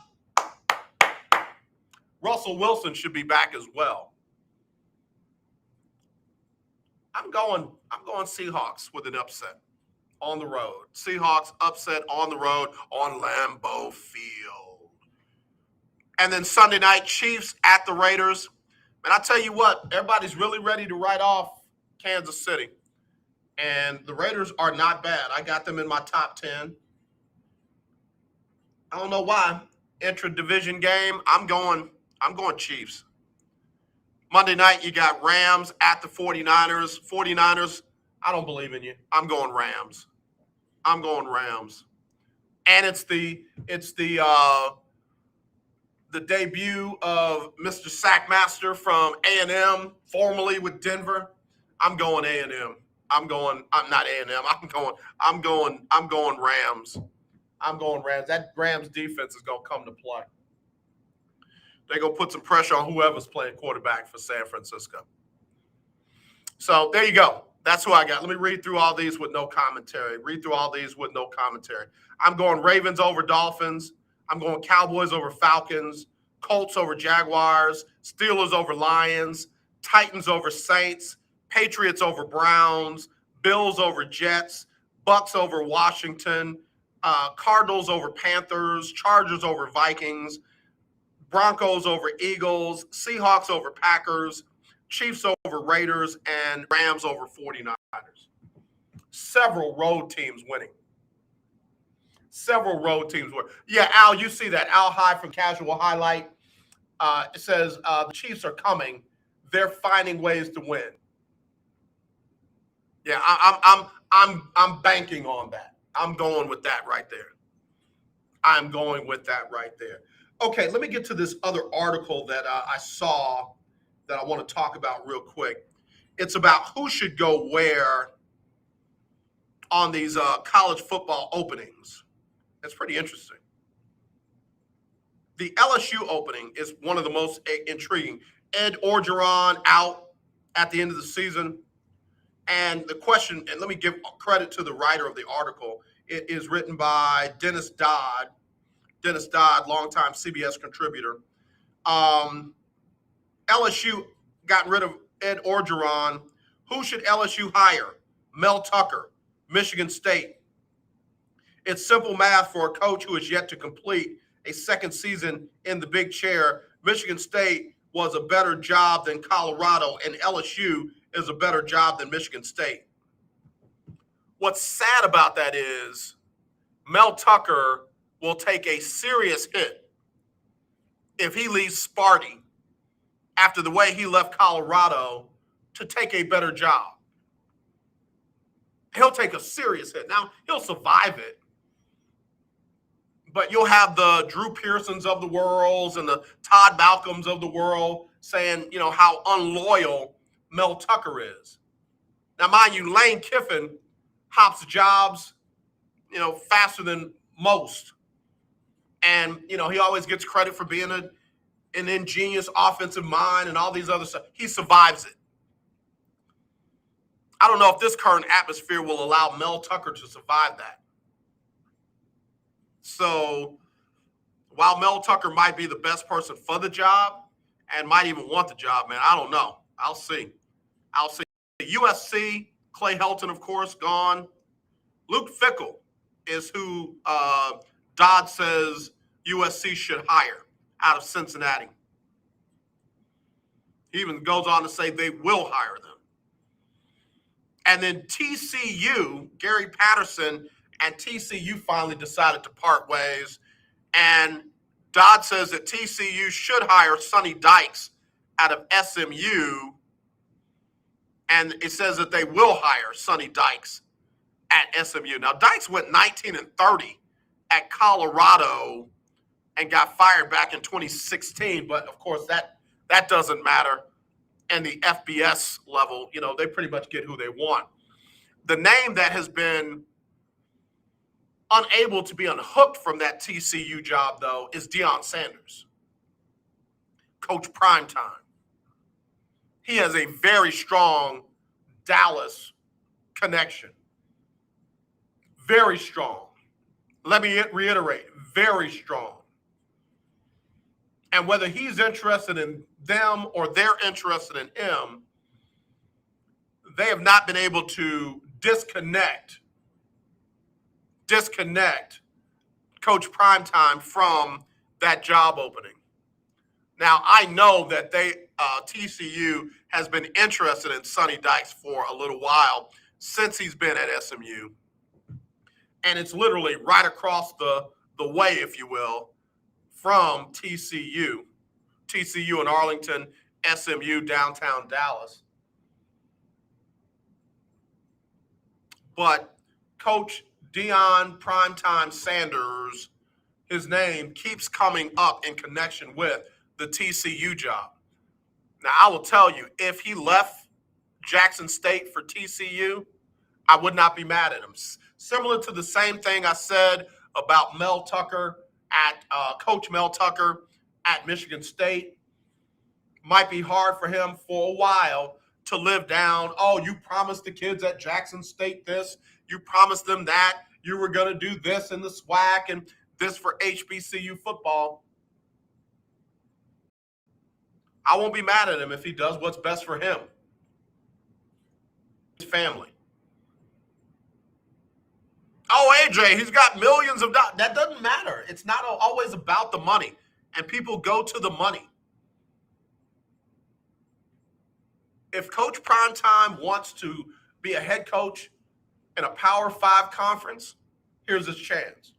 Russell Wilson should be back as well. I'm going Seahawks with an upset on the road. Seahawks upset on the road on Lambeau Field. And then Sunday night, Chiefs at the Raiders. And I tell you what, everybody's really ready to write off Kansas City. And the Raiders are not bad. I got them in my top 10. I don't know why. Intra-division game, I'm going Chiefs. Monday night, you got Rams at the 49ers. 49ers, I don't believe in you. I'm going Rams. And it's the debut of Mr. Sackmaster from A&M, formerly with Denver. I'm going A&M. I'm not A&M. I'm going Rams. That Rams defense is going to come to play. They're going to put some pressure on whoever's playing quarterback for San Francisco. So there you go. That's who I got. Let me read through all these with no commentary. I'm going Ravens over Dolphins. I'm going Cowboys over Falcons, Colts over Jaguars, Steelers over Lions, Titans over Saints, Patriots over Browns, Bills over Jets, Bucks over Washington, Cardinals over Panthers, Chargers over Vikings, Broncos over Eagles, Seahawks over Packers, Chiefs over Raiders, and Rams over 49ers. Several road teams winning. Several road teams were. Yeah, Al, you see that. Al High from Casual Highlight. It says the Chiefs are coming. They're finding ways to win. Yeah, I'm banking on that. I'm going with that right there. I'm going with that right there. Okay, let me get to this other article that I saw that I want to talk about real quick. It's about who should go where on these college football openings. It's pretty interesting. The LSU opening is one of the most intriguing. Ed Orgeron out at the end of the season. And the question, and let me give credit to the writer of the article. It is written by Dennis Dodd. Dennis Dodd, longtime CBS contributor. LSU got rid of Ed Orgeron. Who should LSU hire? Mel Tucker, Michigan State. It's simple math for a coach who is yet to complete a second season in the big chair. Michigan State was a better job than Colorado, and LSU is a better job than Michigan State. What's sad about that is Mel Tucker will take a serious hit if he leaves Sparty after the way he left Colorado to take a better job. He'll take a serious hit. Now, he'll survive it. But you'll have the Drew Pearsons of the world and the Todd Malcolms of the world saying, you know, how unloyal Mel Tucker is. Now, mind you, Lane Kiffin hops jobs, you know, faster than most. And, you know, he always gets credit for being an ingenious offensive mind and all these other stuff. He survives it. I don't know if this current atmosphere will allow Mel Tucker to survive that. So while Mel Tucker might be the best person for the job and might even want the job, man, I don't know. I'll see. USC, Clay Helton, of course, gone. Luke Fickell is who Dodd says USC should hire out of Cincinnati. He even goes on to say they will hire them. And then TCU, Gary Patterson and TCU finally decided to part ways. And Dodd says that TCU should hire Sonny Dykes out of SMU. And it says that they will hire Sonny Dykes at SMU. Now, Dykes went 19-30 at Colorado and got fired back in 2016. But, of course, that doesn't matter. And the FBS level, you know, they pretty much get who they want. The name that has been unable to be unhooked from that TCU job, though, is Deion Sanders, Coach Primetime. He has a very strong Dallas connection. Very strong. Let me reiterate, very strong. And whether he's interested in them or they're interested in him, they have not been able to disconnect Coach Primetime from that job opening. Now, I know that TCU has been interested in Sonny Dykes for a little while since he's been at SMU. And it's literally right across the way, if you will, from TCU. TCU in Arlington, SMU downtown Dallas. But Coach Deion Primetime Sanders, his name keeps coming up in connection with the TCU job. Now, I will tell you, if he left Jackson State for TCU, I would not be mad at him. Similar to the same thing I said about Mel Tucker Coach Mel Tucker at Michigan State. Might be hard for him for a while to live down. Oh, you promised the kids at Jackson State this. You promised them that. You were going to do this in the SWAC and this for HBCU football. I won't be mad at him if he does what's best for him, his family. Oh, AJ, he's got millions of dollars. That doesn't matter. It's not always about the money, and people go to the money. If Coach Primetime wants to be a head coach in a Power 5 conference, here's his chance.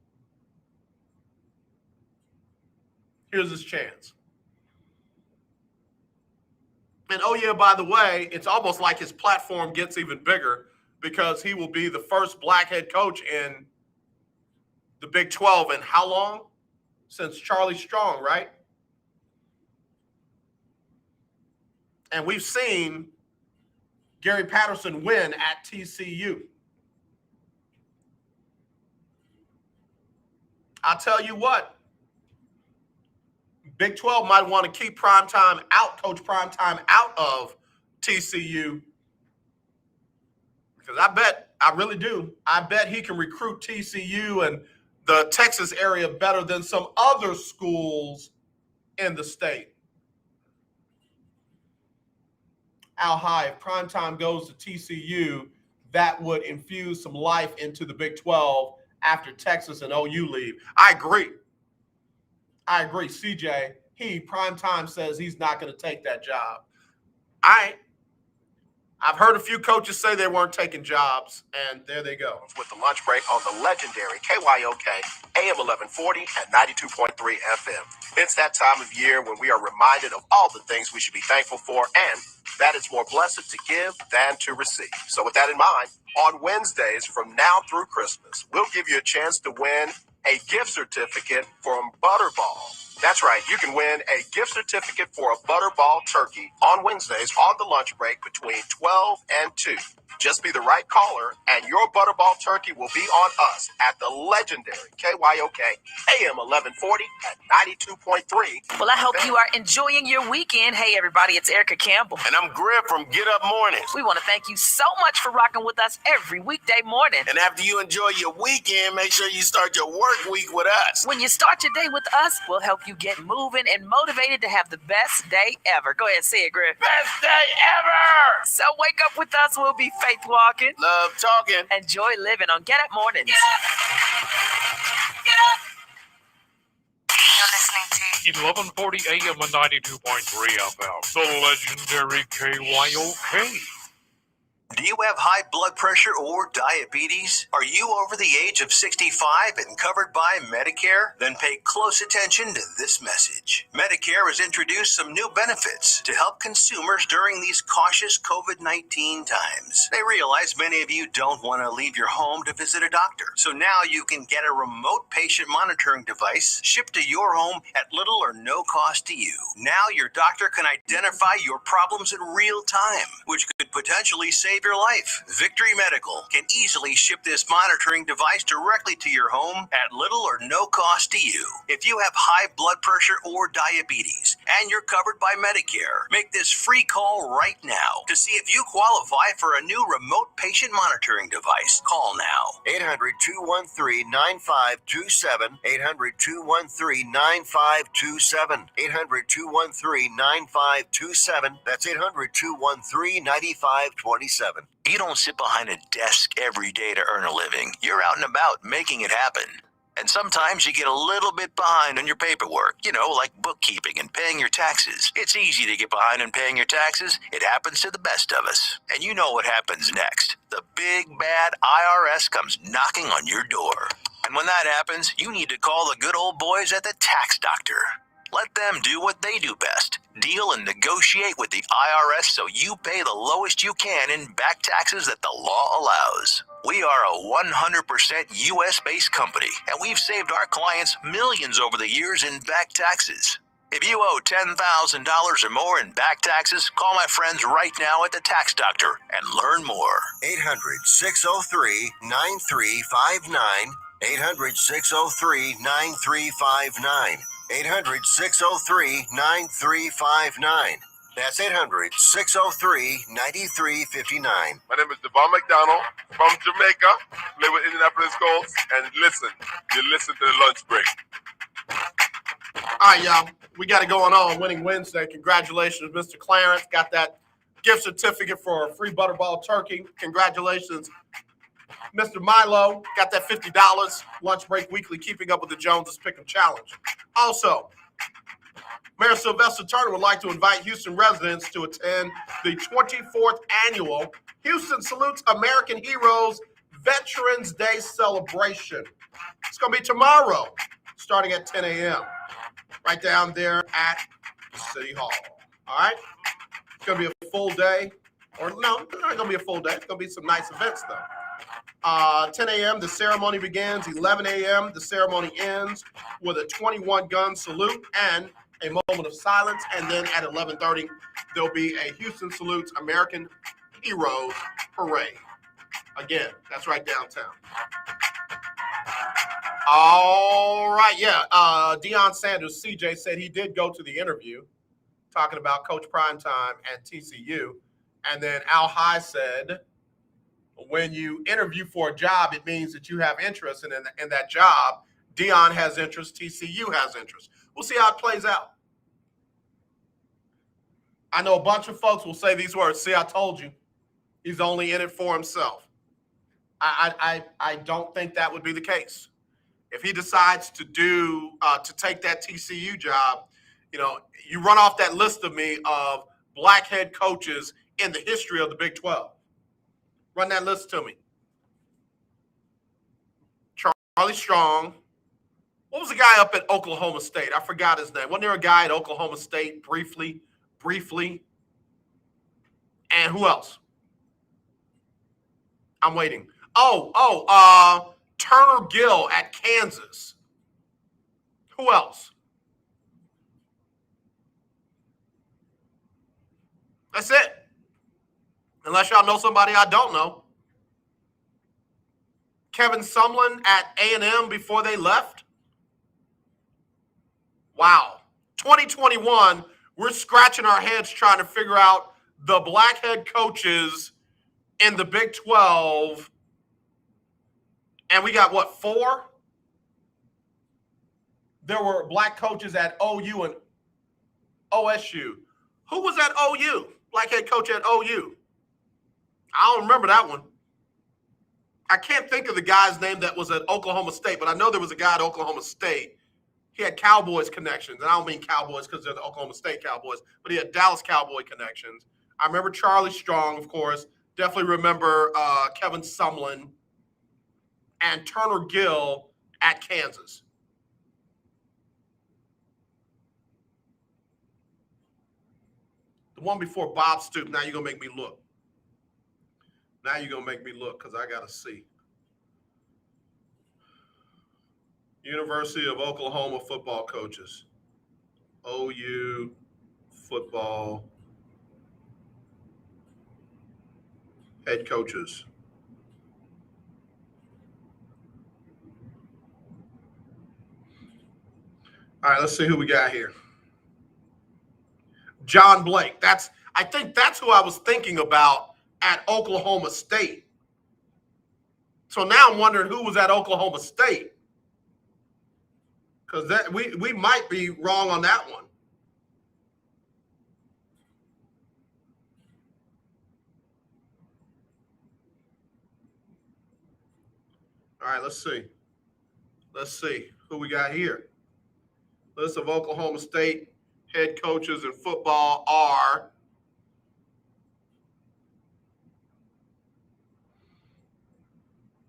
Here's his chance. And oh yeah, by the way, it's almost like his platform gets even bigger because he will be the first black head coach in the Big 12 in how long? Since Charlie Strong, right? And we've seen Gary Patterson win at TCU. I'll tell you what, Big 12 might want to keep Coach Primetime out of TCU because I really do. I bet he can recruit TCU and the Texas area better than some other schools in the state. How high, if Primetime goes to TCU, that would infuse some life into the Big 12 after Texas and OU leave. I agree. CJ, Primetime says he's not going to take that job. I've heard a few coaches say they weren't taking jobs, and there they go. With the lunch break on the legendary KYOK AM 1140 and 92.3 FM. It's that time of year when we are reminded of all the things we should be thankful for, and that it's more blessed to give than to receive. So with that in mind, on Wednesdays from now through Christmas, we'll give you a chance to win a gift certificate from Butterball. That's right, you can win a gift certificate for a Butterball turkey on Wednesdays on the lunch break between 12 and 2. Just be the right caller, and your Butterball turkey will be on us at the legendary KYOK AM 1140 at 92.3. Well, I hope you are enjoying your weekend. Hey, everybody, it's Erica Campbell. And I'm Griff from Get Up Mornings. We want to thank you so much for rocking with us every weekday morning. And after you enjoy your weekend, make sure you start your work week with us. When you start your day with us, we'll help you get moving and motivated to have the best day ever. Go ahead, say it, Griff. Best day ever! So wake up with us. We'll be faith walking, love talking, enjoy living on Get Up Mornings. Get up. You're listening to 1140 AM and 92.3 FM, the legendary KYOK. Do you have high blood pressure or diabetes? Are you over the age of 65 and covered by Medicare? Then pay close attention to this message. Medicare has introduced some new benefits to help consumers during these cautious COVID-19 times. They realize many of you don't want to leave your home to visit a doctor. So now you can get a remote patient monitoring device shipped to your home at little or no cost to you. Now your doctor can identify your problems in real time, which could potentially save your life. Victory Medical can easily ship this monitoring device directly to your home at little or no cost to you. If you have high blood pressure or diabetes and you're covered by Medicare, make this free call right now to see if you qualify for a new remote patient monitoring device. Call now. 800-213-9527. 800-213-9527. 800-213-9527. That's 800-213-9527. You don't sit behind a desk every day to earn a living. You're out and about making it happen. And sometimes you get a little bit behind on your paperwork, like bookkeeping and paying your taxes. It's easy to get behind on paying your taxes. It happens to the best of us. And you know what happens next. The big bad IRS comes knocking on your door. And when that happens, you need to call the good old boys at the Tax Doctor. Let them do what they do best. Deal and negotiate with the IRS so you pay the lowest you can in back taxes that the law allows. We are a 100% U.S.-based company, and we've saved our clients millions over the years in back taxes. If you owe $10,000 or more in back taxes, call my friends right now at the Tax Doctor and learn more. 800-603-9359. 800-603-9359. 800-603-9359. That's 800-603-9359. My name is Devon McDonald from Jamaica, live in Indianapolis Colts, and listen to the lunch break. All right, y'all. We got it going on. Winning Wednesday. Congratulations, Mr. Clarence. Got that gift certificate for a free Butterball turkey. Congratulations, Mr. Milo. Got that $50 lunch break weekly Keeping Up with the Joneses Pick'em Challenge. Also, Mayor Sylvester Turner would like to invite Houston residents to attend the 24th annual Houston Salutes American Heroes Veterans Day celebration. It's going to be tomorrow, starting at 10 a.m. right down there at City Hall. All right? It's going to be a full day. Or no, it's not going to be a full day. It's going to be some nice events, though. 10 a.m., the ceremony begins. 11 a.m., the ceremony ends with a 21-gun salute and a moment of silence. And then at 11:30, there'll be a Houston Salutes American Heroes Parade. Again, that's right downtown. All right, yeah. Deion Sanders, CJ, said he did go to the interview talking about Coach Primetime and TCU. And then Al High said, when you interview for a job, it means that you have interest in that job. Deion has interest. TCU has interest. We'll see how it plays out. I know a bunch of folks will say these words. See, I told you. He's only in it for himself. I don't think that would be the case. If he decides to take that TCU job, you run off that list of me of black head coaches in the history of the Big 12. Run that list to me. Charlie Strong. What was the guy up at Oklahoma State? I forgot his name. Wasn't there a guy at Oklahoma State briefly? And who else? I'm waiting. Turner Gill at Kansas. Who else? That's it. Unless y'all know somebody I don't know. Kevin Sumlin at A&M before they left. Wow. 2021, we're scratching our heads trying to figure out the black head coaches in the Big 12. And we got, 4? There were black coaches at OU and OSU. Who was at OU? Black head coach at OU. I don't remember that one. I can't think of the guy's name that was at Oklahoma State, but I know there was a guy at Oklahoma State. He had Cowboys connections, and I don't mean Cowboys because they're the Oklahoma State Cowboys, but he had Dallas Cowboy connections. I remember Charlie Strong, of course. Definitely remember Kevin Sumlin and Turner Gill at Kansas. The one before Bob Stoops. Now you're going to make me look. Because I got to see. University of Oklahoma football coaches. OU football head coaches. All right, let's see who we got here. John Blake. I think that's who I was thinking about at Oklahoma State. So now I'm wondering who was at Oklahoma State. Because we might be wrong on that one. All right, let's see who we got here. List of Oklahoma State head coaches in football are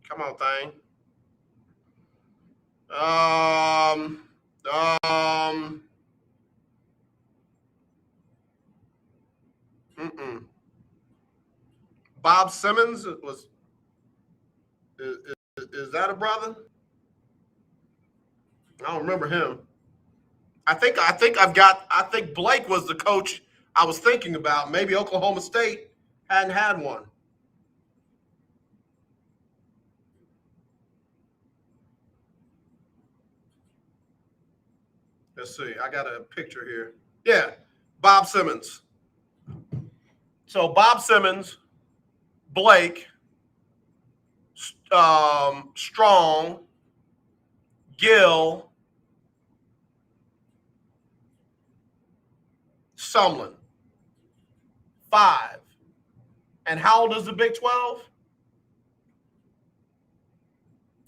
come on, thing. Bob Simmons is that a brother? I don't remember him. I think Blake was the coach I was thinking about. Maybe Oklahoma State hadn't had one. Let's see. I got a picture here. Yeah, Bob Simmons. So Bob Simmons, Blake, Strong, Gill, Sumlin. 5. And how old is the Big 12?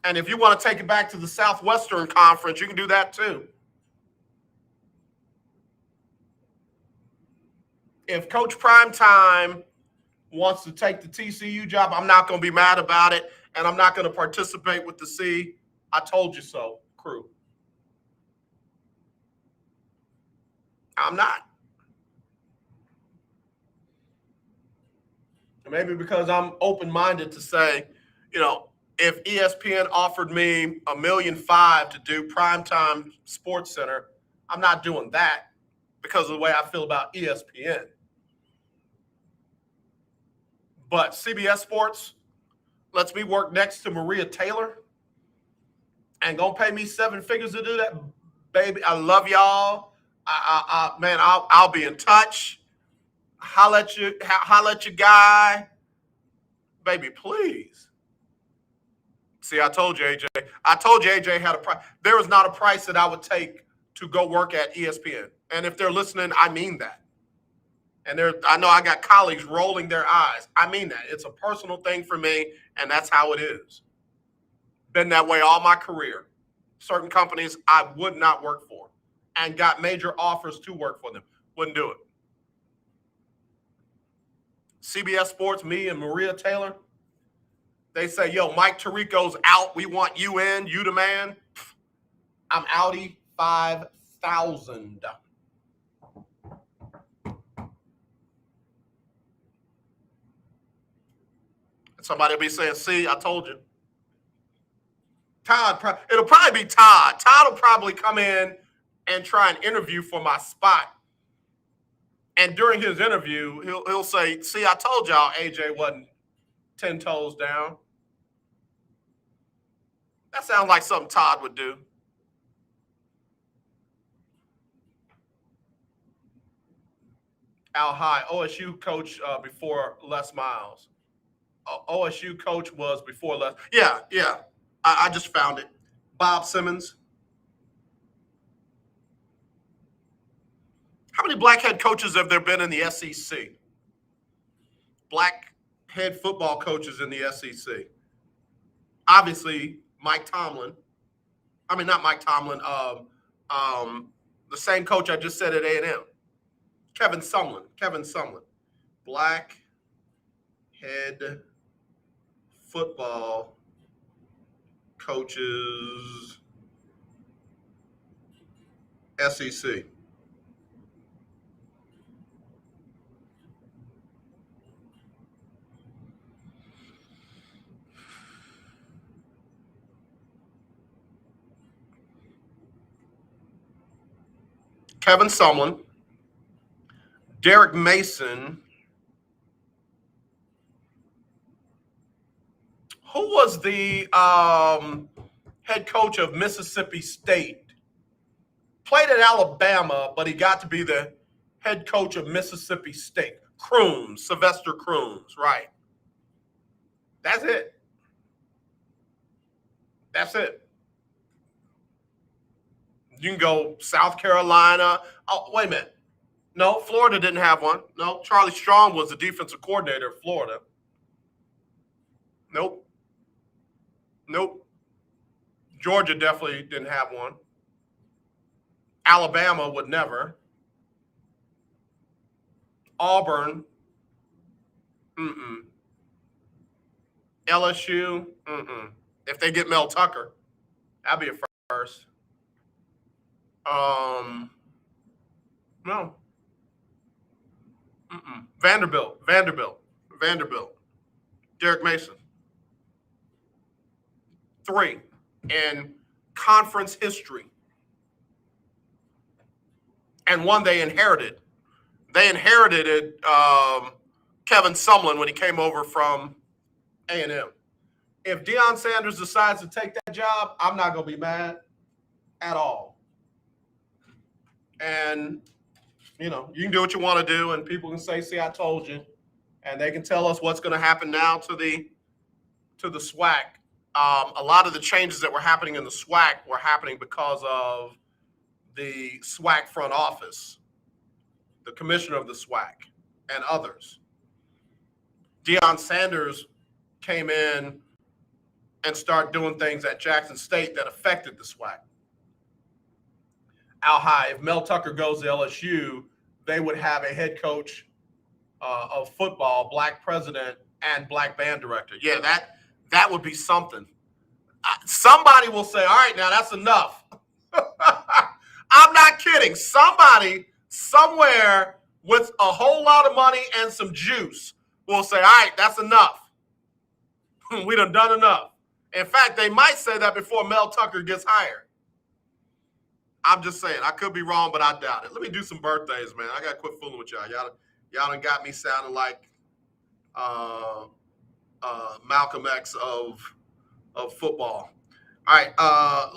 And if you want to take it back to the Southwestern Conference, you can do that too. If Coach Primetime wants to take the TCU job, I'm not going to be mad about it, and I'm not going to participate with the I told you so crew. I'm not. Maybe because I'm open-minded to say, if ESPN offered me $1.5 million to do primetime Sports Center, I'm not doing that because of the way I feel about ESPN. But CBS Sports lets me work next to Maria Taylor and gonna pay me 7 figures to do that, baby. I love y'all. Man, I'll be in touch. Holla at your guy, baby, please. See, I told you, AJ. I told you, AJ had a price. There is not a price that I would take to go work at ESPN. And if they're listening, I mean that. And I know I got colleagues rolling their eyes. I mean that. It's a personal thing for me, and that's how it is. Been that way all my career. Certain companies I would not work for and got major offers to work for them. Wouldn't do it. CBS Sports, me and Maria Taylor, they say, yo, Mike Tirico's out. We want you in. You the man. I'm outie 5,000. Somebody will be saying, see, I told you. Todd, it'll probably be Todd. Todd will probably come in and try and interview for my spot. And during his interview, he'll say, see, I told y'all AJ wasn't 10 toes down. That sounds like something Todd would do. Al High, OSU coach before Les Miles. OSU coach was before Les. Yeah. I just found it. Bob Simmons. How many black head coaches have there been in the SEC? Black head football coaches in the SEC. Obviously, Mike Tomlin. I mean, not Mike Tomlin. The same coach I just said at A&M. Kevin Sumlin. Black head football coaches, SEC. Kevin Sumlin, Derek Mason. Who was the head coach of Mississippi State? Played at Alabama, but he got to be the head coach of Mississippi State. Sylvester Crooms, right. That's it. You can go South Carolina. Oh, wait a minute. No, Florida didn't have one. No, Charlie Strong was the defensive coordinator of Florida. Nope. Georgia definitely didn't have one. Alabama would never. Auburn. LSU. If they get Mel Tucker, that'd be a first. No. Vanderbilt. Derek Mason. 3 in conference history. And one they inherited. They inherited it, Kevin Sumlin, when he came over from A&M. If Deion Sanders decides to take that job, I'm not going to be mad at all. And, you can do what you want to do, and people can say, see, I told you. And they can tell us what's going to happen now to the SWAC. A lot of the changes that were happening in the SWAC were happening because of the SWAC front office, the commissioner of the SWAC, and others. Deion Sanders came in and started doing things at Jackson State that affected the SWAC. Al High, if Mel Tucker goes to LSU, they would have a head coach of football, black president, and black band director. Yeah, that would be something. Somebody will say, all right, now that's enough. I'm not kidding. Somebody somewhere with a whole lot of money and some juice will say, all right, that's enough. We done enough. In fact, they might say that before Mel Tucker gets hired. I'm just saying. I could be wrong, but I doubt it. Let me do some birthdays, man. I got to quit fooling with y'all. Y'all done got me sounding like Malcolm X of football. All right,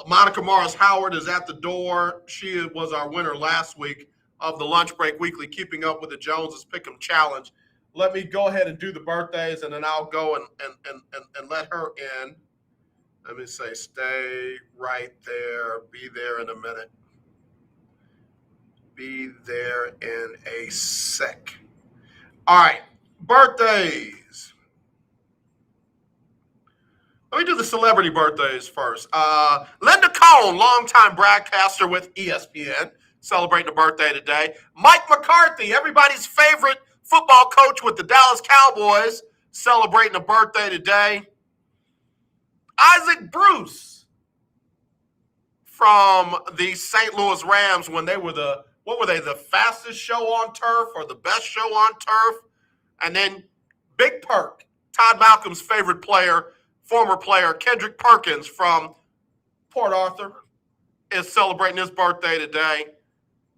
Monica Morris Howard is at the door. She was our winner last week of the Lunch Break Weekly Keeping Up with the Joneses Pick'em Challenge. Let me go ahead and do the birthdays, and then I'll go and let her in. Let me say, stay right there. Be there in a minute. Be there in a sec. All right, birthdays. Let me do the celebrity birthdays first. Linda Cohn, longtime broadcaster with ESPN, celebrating a birthday today. Mike McCarthy, everybody's favorite football coach with the Dallas Cowboys, celebrating a birthday today. Isaac Bruce from the St. Louis Rams when they were the fastest show on turf or the best show on turf? And then Big Perk, Todd Malcolm's favorite player, former player, Kendrick Perkins from Port Arthur, is celebrating his birthday today.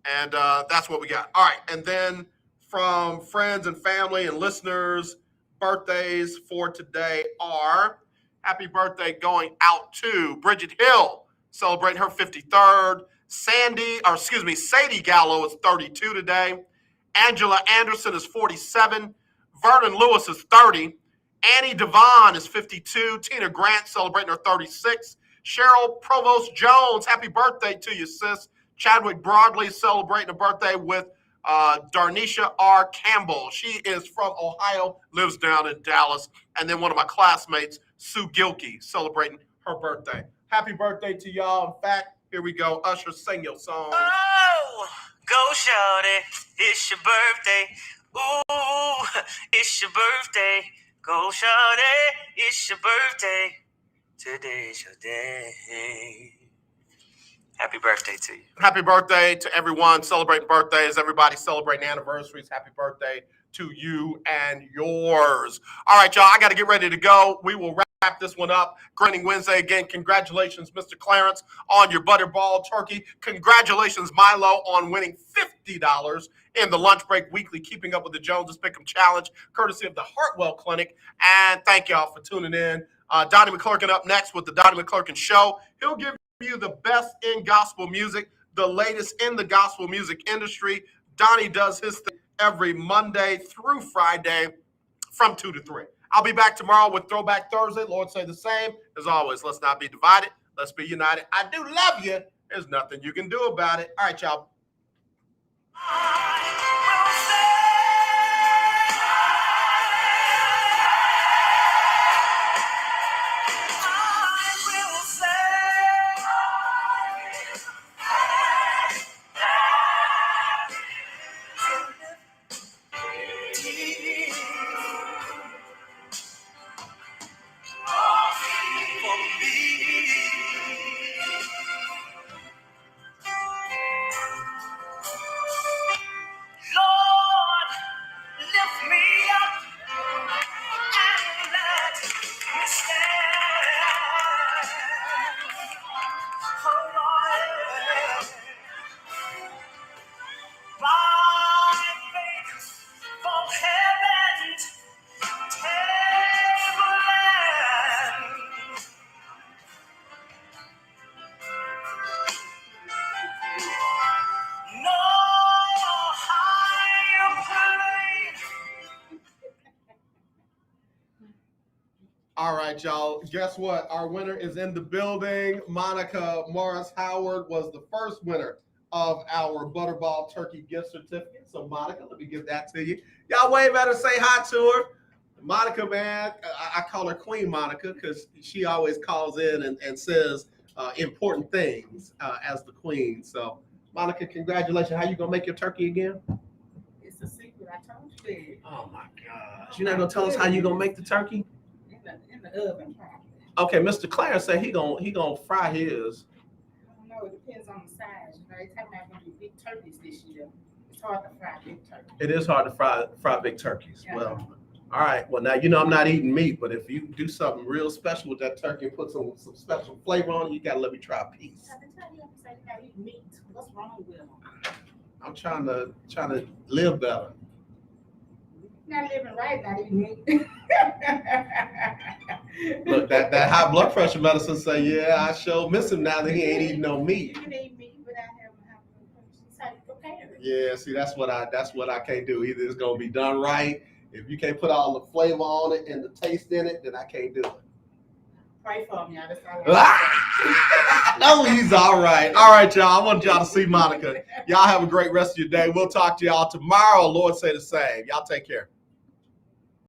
And that's what we got. All right. And then from friends and family and listeners, birthdays for today are happy birthday going out to Bridget Hill, celebrating her 53rd. Sadie Gallo is 32 today. Angela Anderson is 47. Vernon Lewis is 30. Annie Devon is 52. Tina Grant celebrating her 36. Cheryl Provost Jones, happy birthday to you, sis. Chadwick Broadley celebrating a birthday with Darnisha R. Campbell. She is from Ohio, lives down in Dallas. And then one of my classmates, Sue Gilkey, celebrating her birthday. Happy birthday to y'all. In fact, here we go. Usher, sing your song. Oh, go shorty, it's your birthday. Ooh, it's your birthday. Go shorty, it's your birthday. Today's your day. Happy birthday to you. Happy birthday to everyone celebrating birthdays. Everybody celebrating anniversaries. Happy birthday to you and yours. All right, y'all, I got to get ready to go. We will wrap this one up. Grinning Wednesday again. Congratulations, Mr. Clarence, on your Butterball turkey. Congratulations, Milo, on winning $50 in the Lunch Break Weekly Keeping Up with the Joneses Pick'em Challenge, courtesy of the Hartwell Clinic. And thank y'all for tuning in. Donnie McClurkin up next with the Donnie McClurkin Show. He'll give you the best in gospel music, the latest in the gospel music industry. Donnie does his thing every Monday through Friday from 2 to 3. I'll be back tomorrow with Throwback Thursday. Lord say the same. As always, let's not be divided. Let's be united. I do love you. There's nothing you can do about it. All right, y'all. All right, y'all. Guess what? Our winner is in the building. Monica Morris Howard was the first winner of our Butterball Turkey gift certificate. So, Monica, let me give that to you. Y'all wave at her, say hi to her. Monica, man, I call her Queen Monica because she always calls in and says important things as the queen. So, Monica, congratulations. How you going to make your turkey again? It's a secret. I told you. Oh, my gosh. You're not going to tell us how you're going to make the turkey? In the oven, probably. Okay, Mr. Clarence said he gonna fry his. I don't know. It depends on the size. You know, they talking about gonna do big turkeys this year. It's hard to fry big turkey. It is hard to fry big turkeys. Yeah. Well, all right. Well, now you know I'm not eating meat, but if you do something real special with that turkey and put some special flavor on it, you gotta let me try a piece. I've been telling you, say you gotta eat meat. What's wrong with them? I'm trying to live better. You're not living right, not eating meat. Look, that high blood pressure medicine say, yeah, I sure miss him now that he ain't eating no meat. You can eat meat without having high blood pressure. That's how you prepare it. Yeah, see, that's what I can't do. Either it's gonna be done right. If you can't put all the flavor on it and the taste in it, then I can't do it. Pray for me. That's all I No, he's all right. All right, y'all. I want y'all to see Monica. Y'all have a great rest of your day. We'll talk to y'all tomorrow. Lord say the same. Y'all take care.